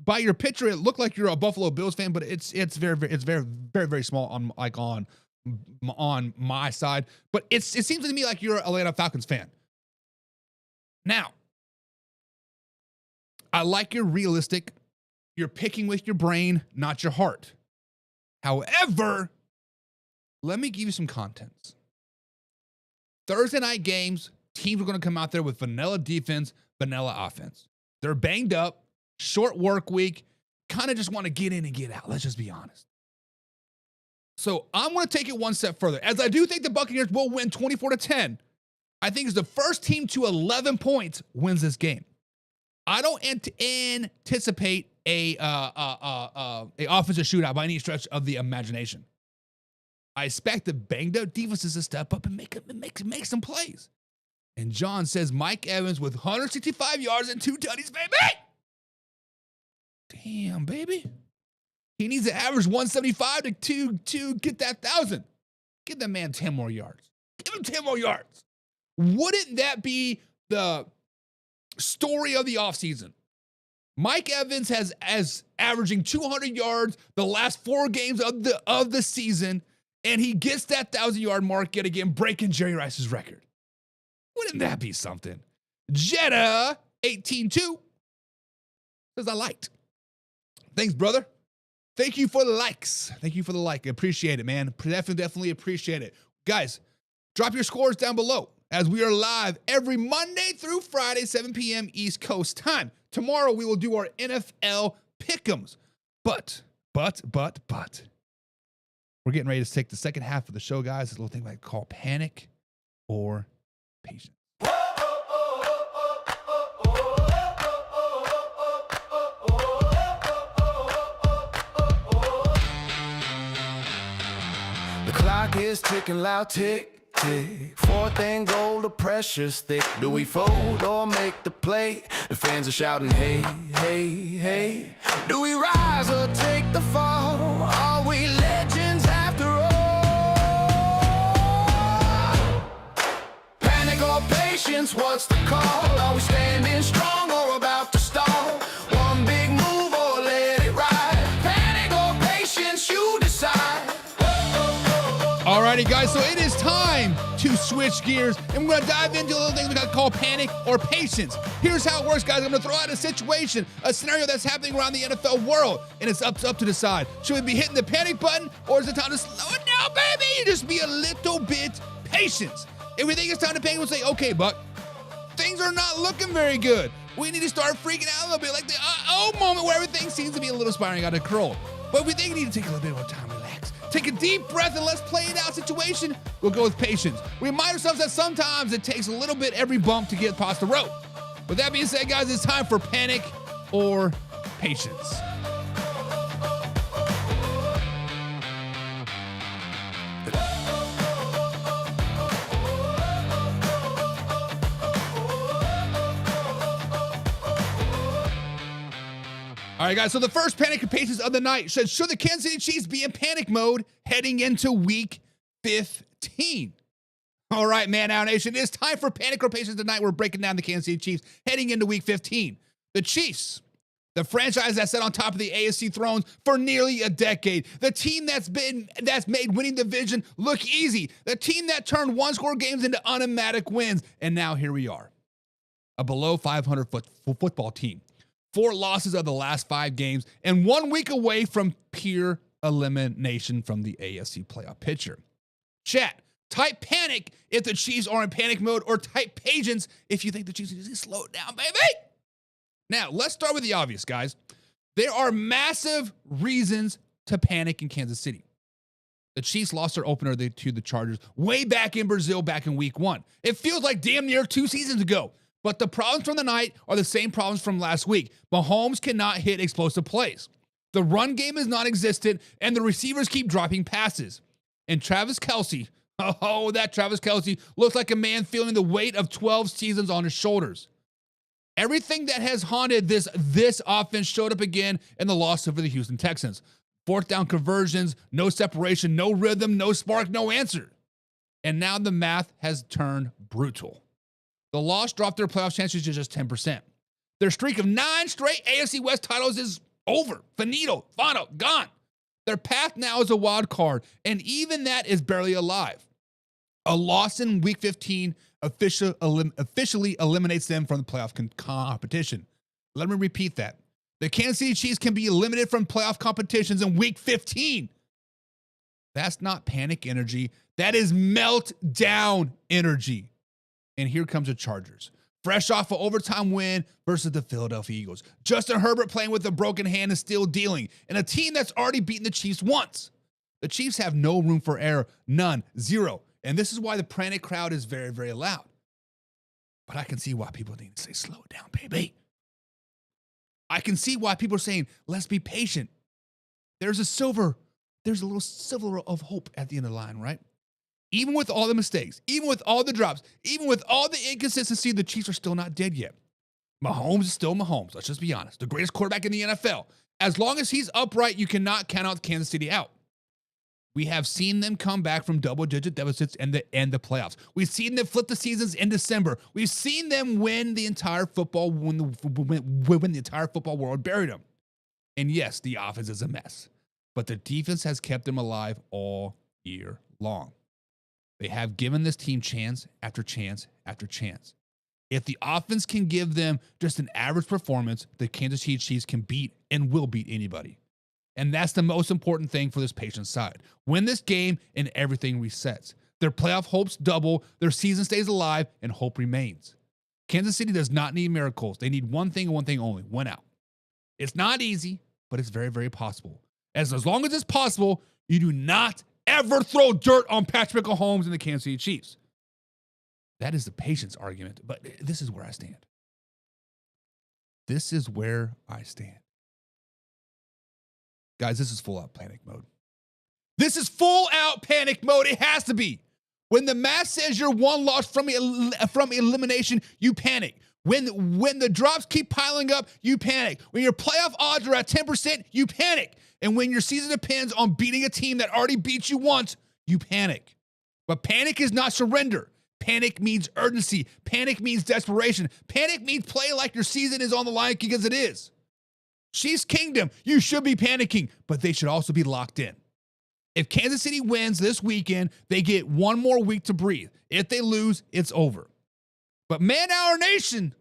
By your picture, it looked like you're a Buffalo Bills fan, but it's very small on my side. But it seems to me like you're an Atlanta Falcons fan. Now, I like you're realistic. You're picking with your brain, not your heart. However, let me give you some contents. Thursday night games, teams are going to come out there with vanilla defense, vanilla offense. They're banged up, short work week, kind of just want to get in and get out. Let's just be honest. So I'm going to take it one step further. As I do think the Buccaneers will win 24-10, I think it's the first team to 11 points wins this game. I don't anticipate a offensive shootout by any stretch of the imagination. I expect the banged up defenses to step up and make some plays. And John says Mike Evans with 165 yards and 2 tutties, baby. Damn, baby. He needs to average 175 to get that 1,000. Give that man 10 more yards. Give him 10 more yards. Wouldn't that be the story of the offseason? Mike Evans has averaging 200 yards the last 4 games of the season, and he gets that 1,000-yard mark yet again, breaking Jerry Rice's record. Wouldn't that be something? Jetta 18-2 says I liked. Thanks, brother. Thank you for the likes. Thank you for the like. Appreciate it, man. Definitely appreciate it. Guys, drop your scores down below as we are live every Monday through Friday, 7 p.m. East Coast time. Tomorrow we will do our NFL pick'ems. But we're getting ready to take the second half of the show, guys. This little thing I call panic or patience. The clock is ticking loud, tick, tick. 4th and goal, the pressure's thick. Do we fold or make the play? The fans are shouting, hey, hey, hey. Do we rise or take the fall? Are we legends after all? Panic or patience, what's the call? Are we standing strong or about to stall? One big move or let it ride? Panic or patience? guys, so it is time to switch gears, and we're going to dive into a little thing we got to call panic or patience. Here's how it works, guys. I'm going to throw out a situation, a scenario that's happening around the NFL world, and it's up to decide. Should we be hitting the panic button, or is it time to slow it down, baby? Just be a little bit patient. If we think it's time to panic, we'll say, okay, Buck, things are not looking very good. We need to start freaking out a little bit, like the uh-oh moment where everything seems to be a little spiraling out of control. But if we think we need to take a little bit more time, relax, take a deep breath, and let's play it out situation, we'll go with patience. We remind ourselves that sometimes it takes a little bit every bump to get past the road. With that being said, guys, it's time for panic or patience. All right, guys, so the first panic or patience of the night says, should the Kansas City Chiefs be in panic mode heading into week 15? All right, Man Down Nation, it's time for panic or patience tonight. We're breaking down the Kansas City Chiefs heading into week 15. The Chiefs, the franchise that sat on top of the AFC thrones for nearly a decade. The team that's made winning the division look easy. The team that turned one-score games into automatic wins. And now here we are, a below 500 football team. 4 losses of the last 5 games, and 1 week away from pure elimination from the AFC playoff picture. Chat, type panic if the Chiefs are in panic mode, or type patience if you think the Chiefs need to slow it down, baby. Now, let's start with the obvious, guys. There are massive reasons to panic in Kansas City. The Chiefs lost their opener to the Chargers way back in Brazil back in week 1. It feels like damn near 2 seasons ago. But the problems from the night are the same problems from last week. Mahomes cannot hit explosive plays. The run game is non-existent, and the receivers keep dropping passes. And Travis Kelce, that Travis Kelce looks like a man feeling the weight of 12 seasons on his shoulders. Everything that has haunted this offense showed up again in the loss over the Houston Texans. 4th down conversions, no separation, no rhythm, no spark, no answer. And now the math has turned brutal. The loss dropped their playoff chances to just 10%. Their streak of 9 straight AFC West titles is over. Finito, gone. Their path now is a wild card, and even that is barely alive. A loss in Week 15 officially eliminates them from the playoff competition. Let me repeat that. The Kansas City Chiefs can be eliminated from playoff competitions in Week 15. That's not panic energy. That is meltdown energy. And here comes the Chargers. Fresh off an overtime win versus the Philadelphia Eagles. Justin Herbert playing with a broken hand and still dealing. And a team that's already beaten the Chiefs once. The Chiefs have no room for error. None. Zero. And this is why the panic crowd is very, very loud. But I can see why people need to say, slow it down, baby. I can see why people are saying, let's be patient. There's a little silver of hope at the end of the line, right? Even with all the mistakes, even with all the drops, even with all the inconsistency, the Chiefs are still not dead yet. Mahomes is still Mahomes. Let's just be honest. The greatest quarterback in the NFL. As long as he's upright, you cannot count out Kansas City out. We have seen them come back from double-digit deficits and the playoffs. We've seen them flip the seasons in December. We've seen them win the entire football when the entire football world buried them. And yes, the offense is a mess, but the defense has kept them alive all year long. They have given this team chance after chance after chance. If the offense can give them just an average performance, the Kansas City Chiefs can beat and will beat anybody. And that's the most important thing for this patient side. Win this game and everything resets. Their playoff hopes double, their season stays alive, and hope remains. Kansas City does not need miracles. They need one thing and one thing only, win out. It's not easy, but it's very, very possible. As long as it's possible, you do not ever throw dirt on Patrick Mahomes and the Kansas City Chiefs. That is the patience argument, but this is where I stand. This is where I stand. Guys, this is full-out panic mode. This is full-out panic mode. It has to be. When the math says you're one loss from elimination, you panic. When the drops keep piling up, you panic. When your playoff odds are at 10%, you panic. And when your season depends on beating a team that already beat you once, you panic. But panic is not surrender. Panic means urgency. Panic means desperation. Panic means play like your season is on the line, because it is. Chiefs Kingdom, you should be panicking, but they should also be locked in. If Kansas City wins this weekend, they get one more week to breathe. If they lose, it's over. But man, our nation,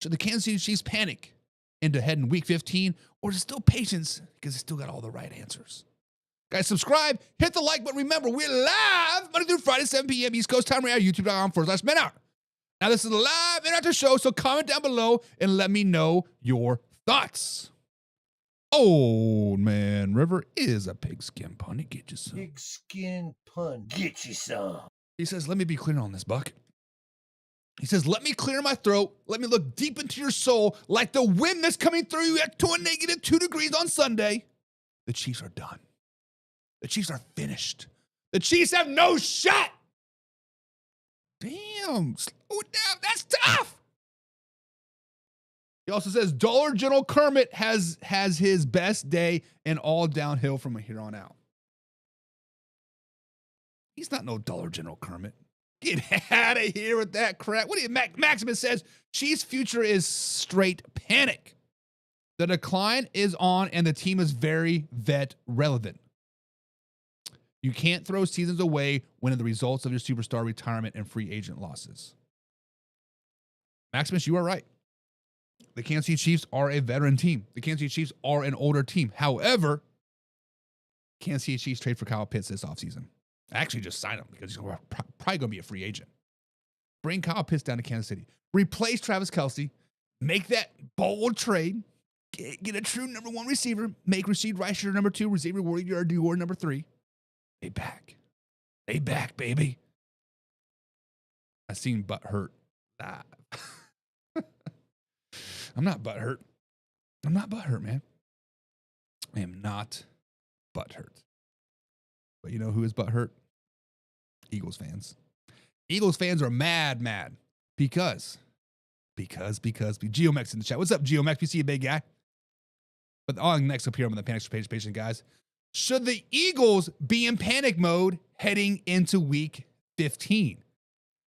should the Kansas City Chiefs panic into heading week 15, or is it still patience because they still got all the right answers? Guys, subscribe, hit the like button. Remember, we're live Monday through Friday, 7 p.m. East Coast time right here, youtube.com/manhour. Now, this is a live interactive show, so comment down below and let me know your thoughts. Old Man River is a pigskin pun. Get you some. Pigskin pun. Get you some. He says, let me be clear on this, Buck. He says, let me clear my throat. Let me look deep into your soul like the wind that's coming through you to a -2 degrees on Sunday. The Chiefs are done. The Chiefs are finished. The Chiefs have no shot. Damn, slow it down. That's tough. He also says Dollar General Kermit has his best day and all downhill from here on out. He's not no Dollar General Kermit. Get out of here with that crap. What do you, Maximus says, Chiefs' future is straight panic. The decline is on and the team is very vet relevant. You can't throw seasons away when the results of your superstar retirement and free agent losses. Maximus, you are right. The Kansas City Chiefs are a veteran team. The Kansas City Chiefs are an older team. However, Kansas City Chiefs trade for Kyle Pitts this offseason. I actually just signed him because he's probably going to be a free agent. Bring Kyle Pitts down to Kansas City. Replace Travis Kelce. Make that bold trade. Get a true number 1 receiver. Make Rashid Rice your number 2 receiver. Warrior your number 3. They back. They back, baby. I seen Butthurt live. I'm not butthurt. I'm not butthurt, man. I am not butthurt. But you know who is butthurt? Eagles fans. Eagles fans are mad because Geomex in the chat. What's up, Geomex? We see you, big guy. But next up here on the Panic Patient, guys. Should the Eagles be in panic mode heading into week 15?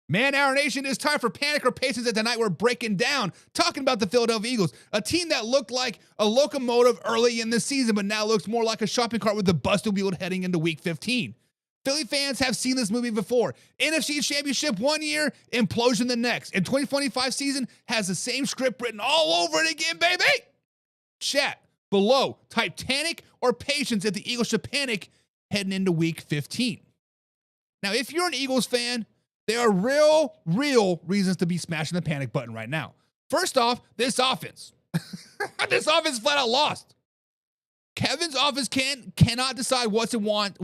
Man, our nation, it's time for Panic or Patience. At tonight we're breaking down, talking about the Philadelphia Eagles, a team that looked like a locomotive early in the season, but now looks more like a shopping cart with a busted wheel heading into week 15. Philly fans have seen this movie before. NFC Championship one year, implosion the next. And 2025 season has the same script written all over it again, baby. Chat below, Titanic or Patience if the Eagles should panic heading into week 15. Now, if you're an Eagles fan, there are real reasons to be smashing the panic button right now. First off, this offense. This offense flat out lost. Kevin's offense cannot decide what it wants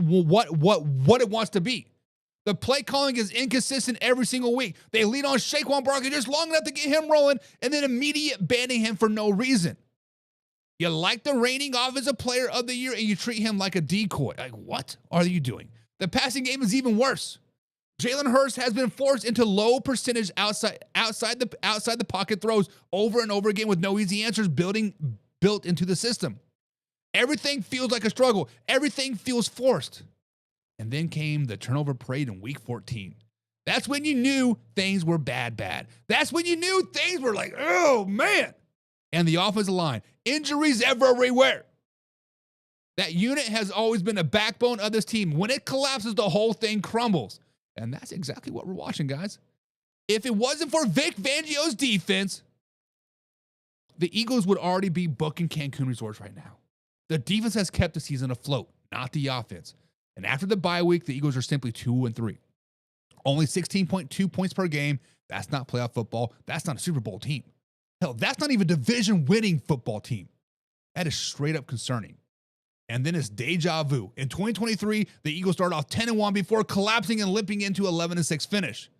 to be. The play calling is inconsistent every single week. They lean on Saquon Barkley just long enough to get him rolling and then immediate banning him for no reason. You like the reigning offensive player of the year and you treat him like a decoy. Like, what are you doing? The passing game is even worse. Jalen Hurts has been forced into low percentage outside the pocket throws over and over again with no easy answers built into the system. Everything feels like a struggle. Everything feels forced. And then came the turnover parade in week 14. That's when you knew things were bad. That's when you knew things were like, oh, man. And the offensive line, injuries everywhere. That unit has always been a backbone of this team. When it collapses, the whole thing crumbles. And that's exactly what we're watching, guys. If it wasn't for Vic Fangio's defense, the Eagles would already be booking Cancun resorts right now. The defense has kept the season afloat, not the offense. And after the bye week, the Eagles are simply 2-3. Only 16.2 points per game. That's not playoff football. That's not a Super Bowl team. Hell, that's not even a division-winning football team. That is straight up concerning. And then it's deja vu. In 2023, the Eagles started off 10-1 before collapsing and limping into 11-6 finish.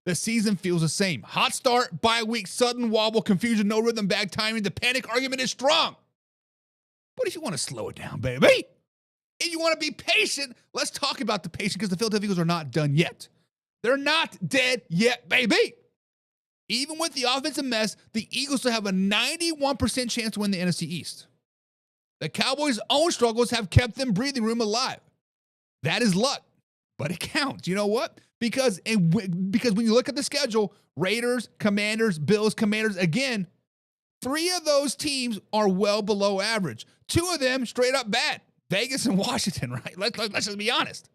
The season feels the same. Hot start, bye week, sudden wobble, confusion, no rhythm, bad timing. The panic argument is strong. But if you want to slow it down, baby, and you want to be patient, let's talk about the patience because the Philadelphia Eagles are not done yet. They're not dead yet, baby. Even with the offensive mess, the Eagles still have a 91% chance to win the NFC East. The Cowboys' own struggles have kept them breathing room alive. That is luck, but it counts. You know what? Because when you look at the schedule, Raiders, Commanders, Bills, Commanders, again, 3 of those teams are well below average. 2 of them straight up bad Vegas and Washington, right? Let's just be honest.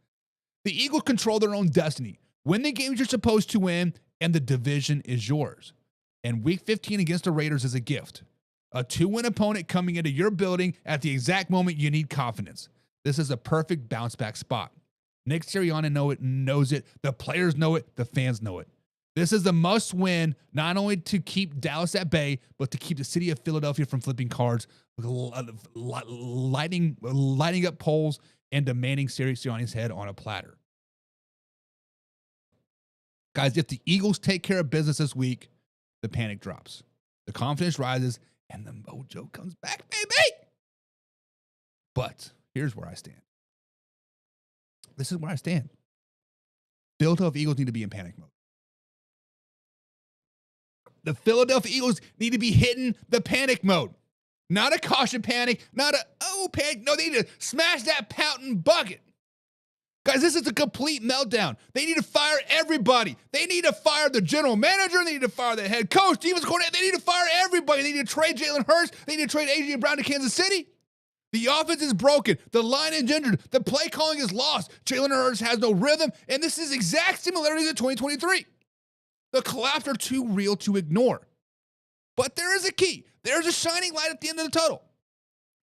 The Eagles control their own destiny. Win the games you're supposed to win, and the division is yours. And Week 15 against the Raiders is a gift. A 2-win opponent coming into your building at the exact moment you need confidence. This is a perfect bounce-back spot. Nick Sirianni knows it. The players know it. The fans know it. This is a must-win, not only to keep Dallas at bay, but to keep the city of Philadelphia from flipping cards, lighting up polls, and demanding Sirianni's head on a platter. Guys, if the Eagles take care of business this week, the panic drops. The confidence rises, and the mojo comes back, baby! But here's where I stand. This is where I stand. Philadelphia Eagles need to be in panic mode. The Philadelphia Eagles need to be hitting the panic mode. Not a caution panic, not a, panic. No, they need to smash that pouting bucket. Guys, this is a complete meltdown. They need to fire everybody. They need to fire the general manager. They need to fire the head coach, defense coordinator. They need to fire everybody. They need to trade Jalen Hurts. They need to trade A.J. Brown to Kansas City. The offense is broken. The line is injured. The play calling is lost. Jalen Hurts has no rhythm. And this is exact similarities of 2023. The collapse are too real to ignore. But there is a key. There's a shining light at the end of the tunnel.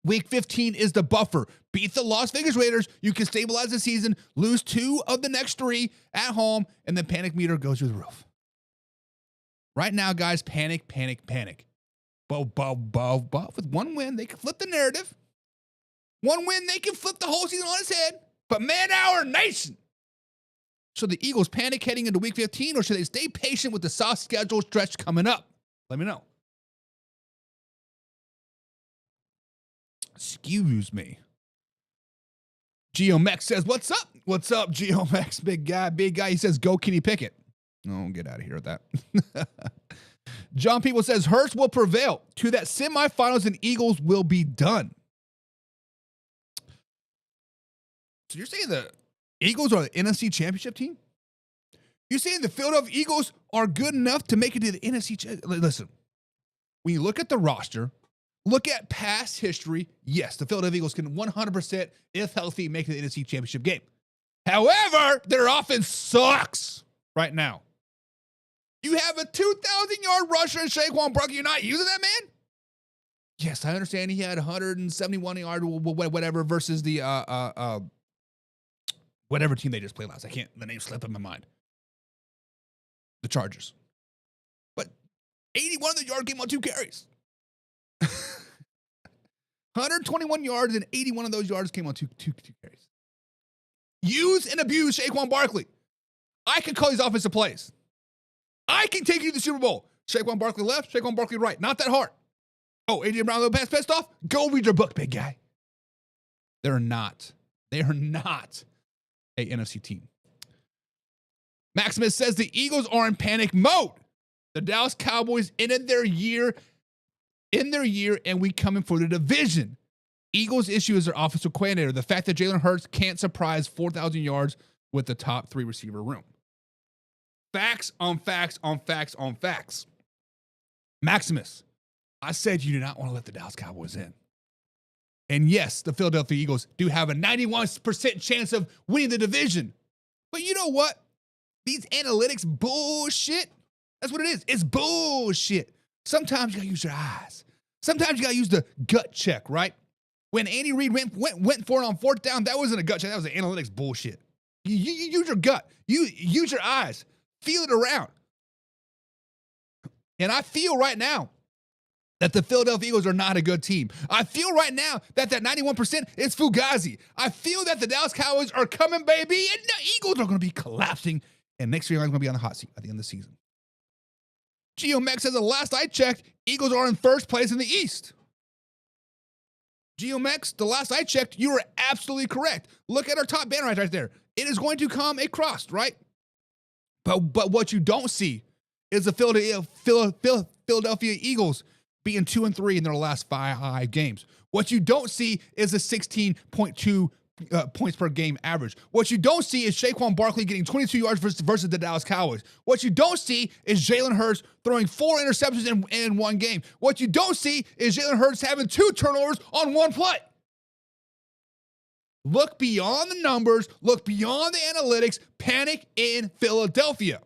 Week 15 is the buffer. Beat the Las Vegas Raiders. You can stabilize the season, lose 2 of the next 3 at home, and the panic meter goes through the roof. Right now, guys, panic, panic, panic. But with one win, they can flip the narrative. One win, they can flip the whole season on its head. But man, our nation. Should the Eagles panic heading into Week 15, or should they stay patient with the soft schedule stretch coming up? Let me know. Excuse me. Geomex says, what's up? What's up, Geomex? Big guy. He says, go Kenny Pickett. Oh, get out of here with that. John People says, Hurts will prevail to that semifinals and Eagles will be done. So you're saying the Eagles are the NFC Championship team? You're saying the Philadelphia Eagles are good enough to make it to the NFC Championship? Listen, when you look at the roster, look at past history, yes, the Philadelphia Eagles can 100%, if healthy, make the NFC Championship game. However, their offense sucks right now. You have a 2,000-yard rusher in Saquon Barkley. You're not using that man? Yes, I understand he had 171 yards, whatever, versus the whatever team they just played last. The name slipped in my mind. The Chargers. But 81 of the yard came on 2 carries. 121 yards and 81 of those yards came on two carries. Use and abuse Saquon Barkley. I can call these offensive plays. I can take you to the Super Bowl. Saquon Barkley left, Saquon Barkley right. Not that hard. Oh, A.J. Brown, little pass pissed off? Go read your book, big guy. They're not a NFC team. Maximus says the Eagles are in panic mode. The Dallas Cowboys ended their year, and we coming for the division. Eagles' issue is their offensive coordinator. The fact that Jalen Hurts can't surprise 4,000 yards with the top 3 receiver room. Facts on facts on facts on facts. Maximus, I said you do not want to let the Dallas Cowboys in. And yes, the Philadelphia Eagles do have a 91% chance of winning the division. But you know what? These analytics bullshit. That's what it is. It's bullshit. Sometimes you got to use your eyes. Sometimes you got to use the gut check, right? When Andy Reid went for it on 4th down, that wasn't a gut check. That was an analytics bullshit. You use your gut. You use your eyes. Feel it around. And I feel right now that the Philadelphia Eagles are not a good team. I feel right now that 91% is Fugazi. I feel that the Dallas Cowboys are coming, baby, and the Eagles are going to be collapsing, and next year I'm going to be on the hot seat at the end of the season. Geomex says the last I checked, Eagles are in first place in the East. Geomex, the last I checked, you were absolutely correct. Look at our top banner right there. It is going to come a crust, right? But what you don't see is the Philadelphia Eagles being 2-3 in their last 5 games. What you don't see is a 16.2 points per game average. What you don't see is Saquon Barkley getting 22 yards versus the Dallas Cowboys. What you don't see is Jalen Hurts throwing 4 interceptions in one game. What you don't see is Jalen Hurts having 2 turnovers on one play. Look beyond the numbers. Look beyond the analytics. Panic in Philadelphia.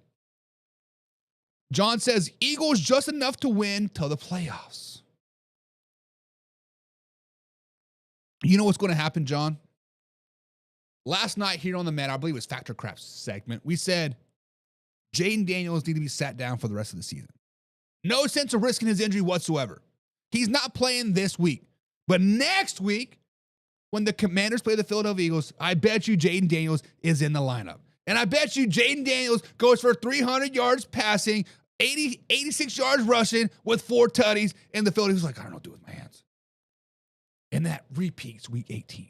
John says, Eagles just enough to win till the playoffs. You know what's going to happen, John? Last night here on the Man, I believe it was Factor Crap segment, we said Jaden Daniels need to be sat down for the rest of the season. No sense of risking his injury whatsoever. He's not playing this week. But next week, when the Commanders play the Philadelphia Eagles, I bet you Jaden Daniels is in the lineup. And I bet you Jaden Daniels goes for 300 yards passing, 86 yards rushing with 4 tutties, and the Philadelphia's like, I don't know what to do with my hands. And that repeats week 18.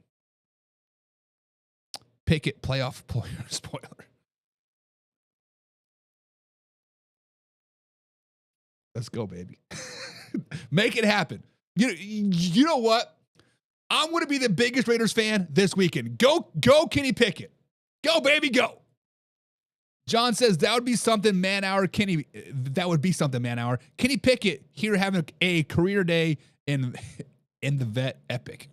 Pickett, playoff spoiler. Let's go, baby. Make it happen. You know what? I'm going to be the biggest Raiders fan this weekend. Go Kenny Pickett. Go, baby, go. John says that would be something, man hour. Kenny Pickett here having a career day in the vet epic.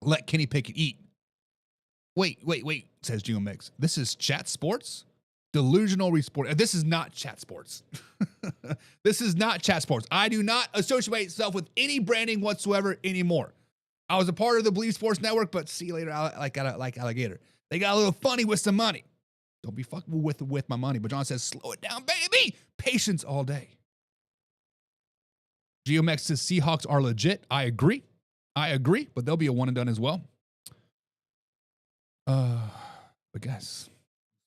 Let Kenny Pickett eat. Wait, says Geo Mix. This is Chat Sports? Delusional resport. This is not Chat Sports. This is not Chat Sports. I do not associate myself with any branding whatsoever anymore. I was a part of the Believe Sports Network, but see you later, like alligator. They got a little funny with some money. Don't be fucking with my money. But John says, slow it down, baby. Patience all day. Geomex says Seahawks are legit. I agree, but they'll be a one and done as well. But guys,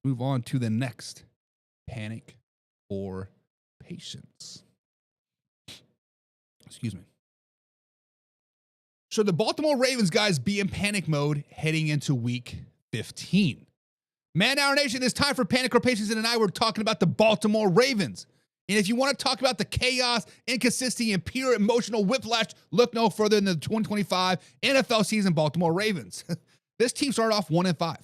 move on to the next panic or patience. Excuse me. Should the Baltimore Ravens guys be in panic mode heading into week 15? Man, our nation, it's time for panic or patience, and tonight we're talking about the Baltimore Ravens. And if you want to talk about the chaos, inconsistency, and pure emotional whiplash, look no further than the 2025 NFL season Baltimore Ravens. This team started off 1-5.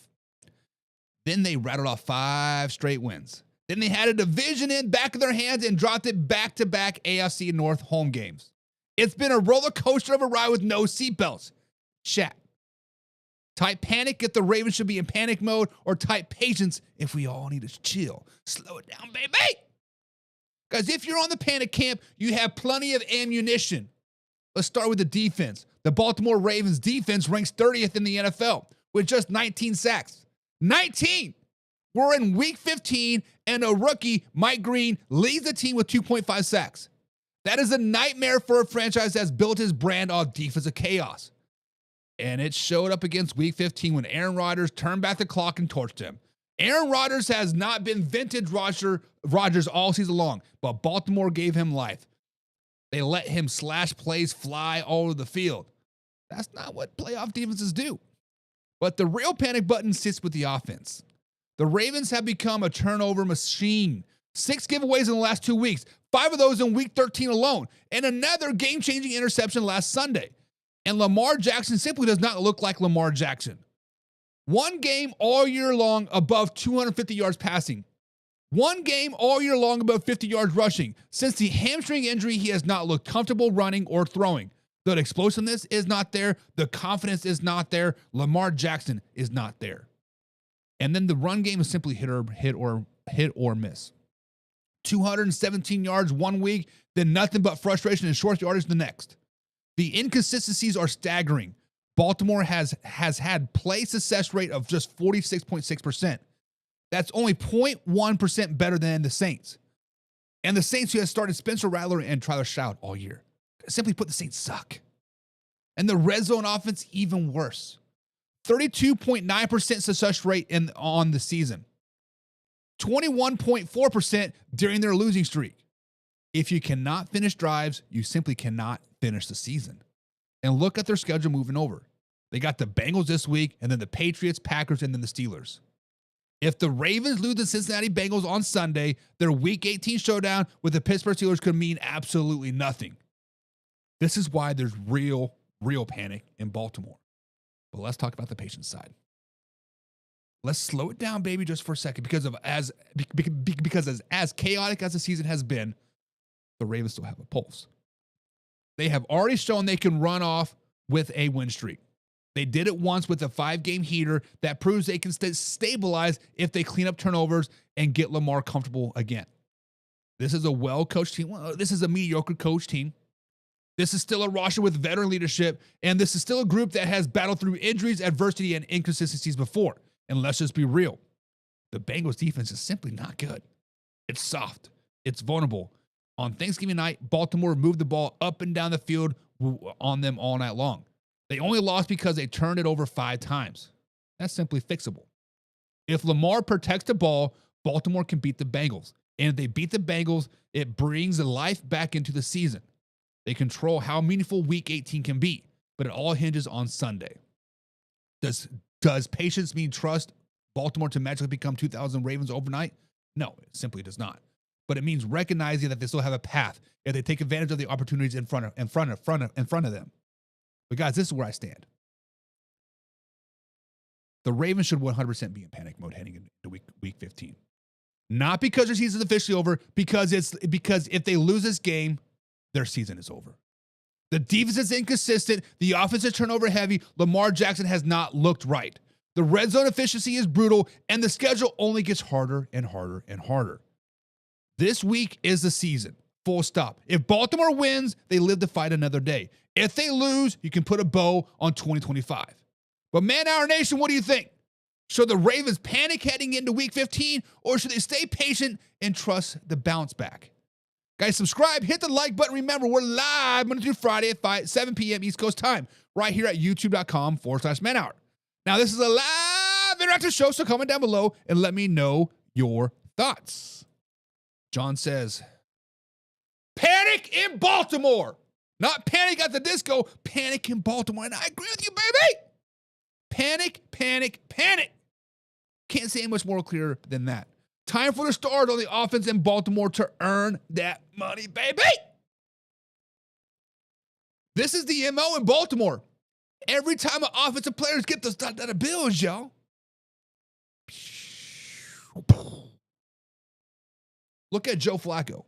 Then they rattled off 5 straight wins. Then they had a division in back of their hands and dropped it back-to-back AFC North home games. It's been a roller coaster of a ride with no seatbelts. Chat. Type panic if the Ravens should be in panic mode, or type patience if we all need to chill. Slow it down, baby. Guys, if you're on the panic camp, you have plenty of ammunition. Let's start with the defense. The Baltimore Ravens defense ranks 30th in the NFL with just 19 sacks. 19! We're in week 15, and a rookie, Mike Green, leads the team with 2.5 sacks. That is a nightmare for a franchise that's built his brand on defensive chaos. And it showed up against week 15 when Aaron Rodgers turned back the clock and torched him. Aaron Rodgers has not been vintage Rodgers all season long, but Baltimore gave him life. They let him slash plays fly all over the field. That's not what playoff defenses do. But the real panic button sits with the offense. The Ravens have become a turnover machine. 6 giveaways in the last 2 weeks, 5 of those in week 13 alone, and another game-changing interception last Sunday. And Lamar Jackson simply does not look like Lamar Jackson. 1 game all year long above 250 yards passing. 1 game all year long above 50 yards rushing. Since the hamstring injury, he has not looked comfortable running or throwing. The explosiveness is not there. The confidence is not there. Lamar Jackson is not there. And then the run game is simply hit or miss. 217 yards 1 week, then nothing but frustration and short yardage the next. The inconsistencies are staggering. Baltimore has had play success rate of just 46.6%. That's only 0.1% better than the Saints. And the Saints, who has started Spencer Rattler and Tyler Stroud all year. Simply put, the Saints suck. And the red zone offense, even worse. 32.9% success rate on the season. 21.4% during their losing streak. If you cannot finish drives, you simply cannot finish the season. And look at their schedule moving over. They got the Bengals this week, and then the Patriots, Packers, and then the Steelers. If the Ravens lose the Cincinnati Bengals on Sunday, their Week 18 showdown with the Pittsburgh Steelers could mean absolutely nothing. This is why there's real panic in Baltimore. But let's talk about the patience side. Let's slow it down, baby, just for a second, because as chaotic as the season has been, the Ravens still have a pulse. They have already shown they can run off with a win streak. They did it once with a 5-game heater that proves they can stabilize if they clean up turnovers and get Lamar comfortable again. This is a well-coached team. Well, this is a mediocre coach team. This is still a roster with veteran leadership, and this is still a group that has battled through injuries, adversity, and inconsistencies before. And let's just be real. The Bengals defense is simply not good. It's soft. It's vulnerable. On Thanksgiving night, Baltimore moved the ball up and down the field on them all night long. They only lost because they turned it over 5 times. That's simply fixable. If Lamar protects the ball, Baltimore can beat the Bengals. And if they beat the Bengals, it brings the life back into the season. They control how meaningful Week 18 can be, but it all hinges on Sunday. Does patience mean trust Baltimore to magically become 2,000 Ravens overnight? No, it simply does not. But it means recognizing that they still have a path if they take advantage of the opportunities in front of them. But guys, this is where I stand. The Ravens should 100% be in panic mode heading into week 15. Not because their season is officially over, because if they lose this game, their season is over. The defense is inconsistent. The offense is turnover heavy. Lamar Jackson has not looked right. The red zone efficiency is brutal, and the schedule only gets harder and harder and harder. This week is the season. Full stop. If Baltimore wins, they live to fight another day. If they lose, you can put a bow on 2025. But Man Hour Nation, what do you think? Should the Ravens panic heading into Week 15, or should they stay patient and trust the bounce back? Guys, subscribe, hit the like button. Remember, we're live Monday through Friday at 7 p.m. East Coast time, right here at youtube.com/Man Hour. Now, this is a live interactive show, so comment down below and let me know your thoughts. John says, panic in Baltimore. Not panic at the disco, panic in Baltimore. And I agree with you, baby. Panic, panic, panic. Can't say much more clear than that. Time for the stars on the offense in Baltimore to earn that money, baby. This is the MO in Baltimore. Every time an offensive players get those dollar bills, y'all. Look at Joe Flacco.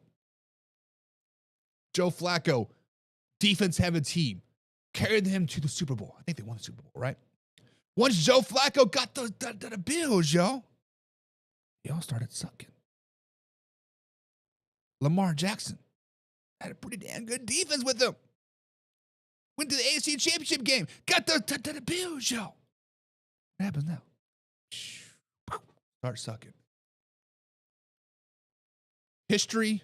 Joe Flacco, defense-heavy team, carried him to the Super Bowl. I think they won the Super Bowl, right? Once Joe Flacco got those dollar bills, y'all started sucking. Lamar Jackson had a pretty damn good defense with him. Went to the AFC Championship game. Got those dollar bills, y'all. What happens now? Start sucking. History,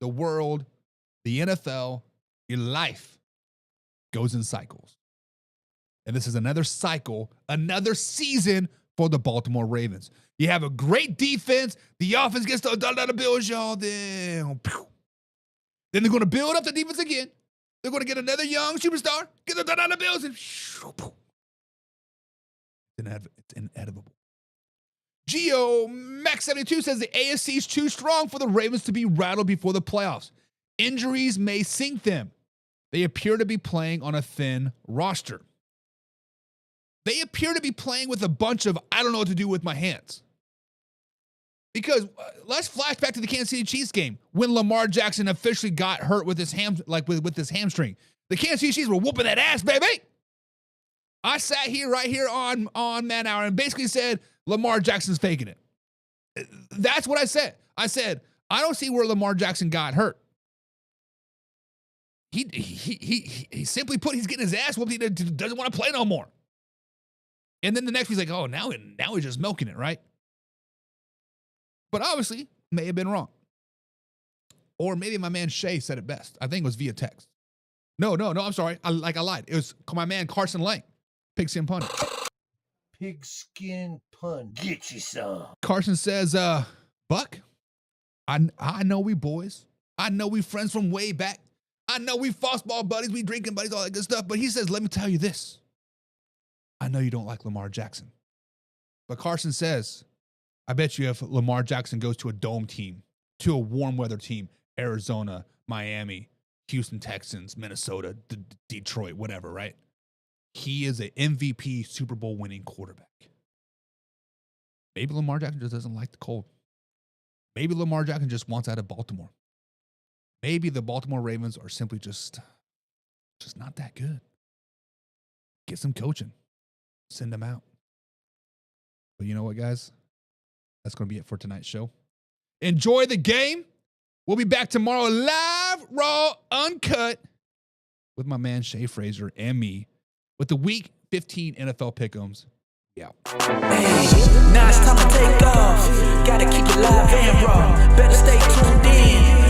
the world, the NFL, your life goes in cycles. And this is another cycle, another season for the Baltimore Ravens. You have a great defense. The offense gets the dollar bills, y'all. Then they're going to build up the defense again. They're going to get another young superstar, get the dollar bills, and it's inevitable. Geo Max 72 says the AFC is too strong for the Ravens to be rattled before the playoffs. Injuries may sink them. They appear to be playing on a thin roster. They appear to be playing with a bunch of, I don't know what to do with my hands. Because let's flash back to the Kansas City Chiefs game when Lamar Jackson officially got hurt with his with his hamstring. The Kansas City Chiefs were whooping that ass, baby. I sat here right here on Man Hour and basically said Lamar Jackson's faking it. That's what I said. I said, I don't see where Lamar Jackson got hurt. He simply put, he's getting his ass whooped. He doesn't want to play no more. And then the next, he's like, oh, now he's just milking it, right? But obviously, may have been wrong. Or maybe my man Shay said it best. I think it was via text. No, I'm sorry. I lied. It was my man Carson Lang, Pigskin Punter. Pigskin pun. Get you some. Carson says, Buck, I know we boys. I know we friends from way back. I know we football buddies, we drinking buddies, all that good stuff. But he says, let me tell you this. I know you don't like Lamar Jackson. But Carson says, I bet you if Lamar Jackson goes to a dome team, to a warm weather team, Arizona, Miami, Houston Texans, Minnesota, Detroit, whatever, right? He is an MVP Super Bowl winning quarterback. Maybe Lamar Jackson just doesn't like the cold. Maybe Lamar Jackson just wants out of Baltimore. Maybe the Baltimore Ravens are simply just not that good. get some coaching. Send them out. But you know what, guys? That's going to be it for tonight's show. Enjoy the game. We'll be back tomorrow live, raw, uncut with my man Shay Fraser and me with the Week 15 NFL Pick'ems. Yeah. Hey, now it's time to take off. Gotta keep it live and raw. Better stay tuned in.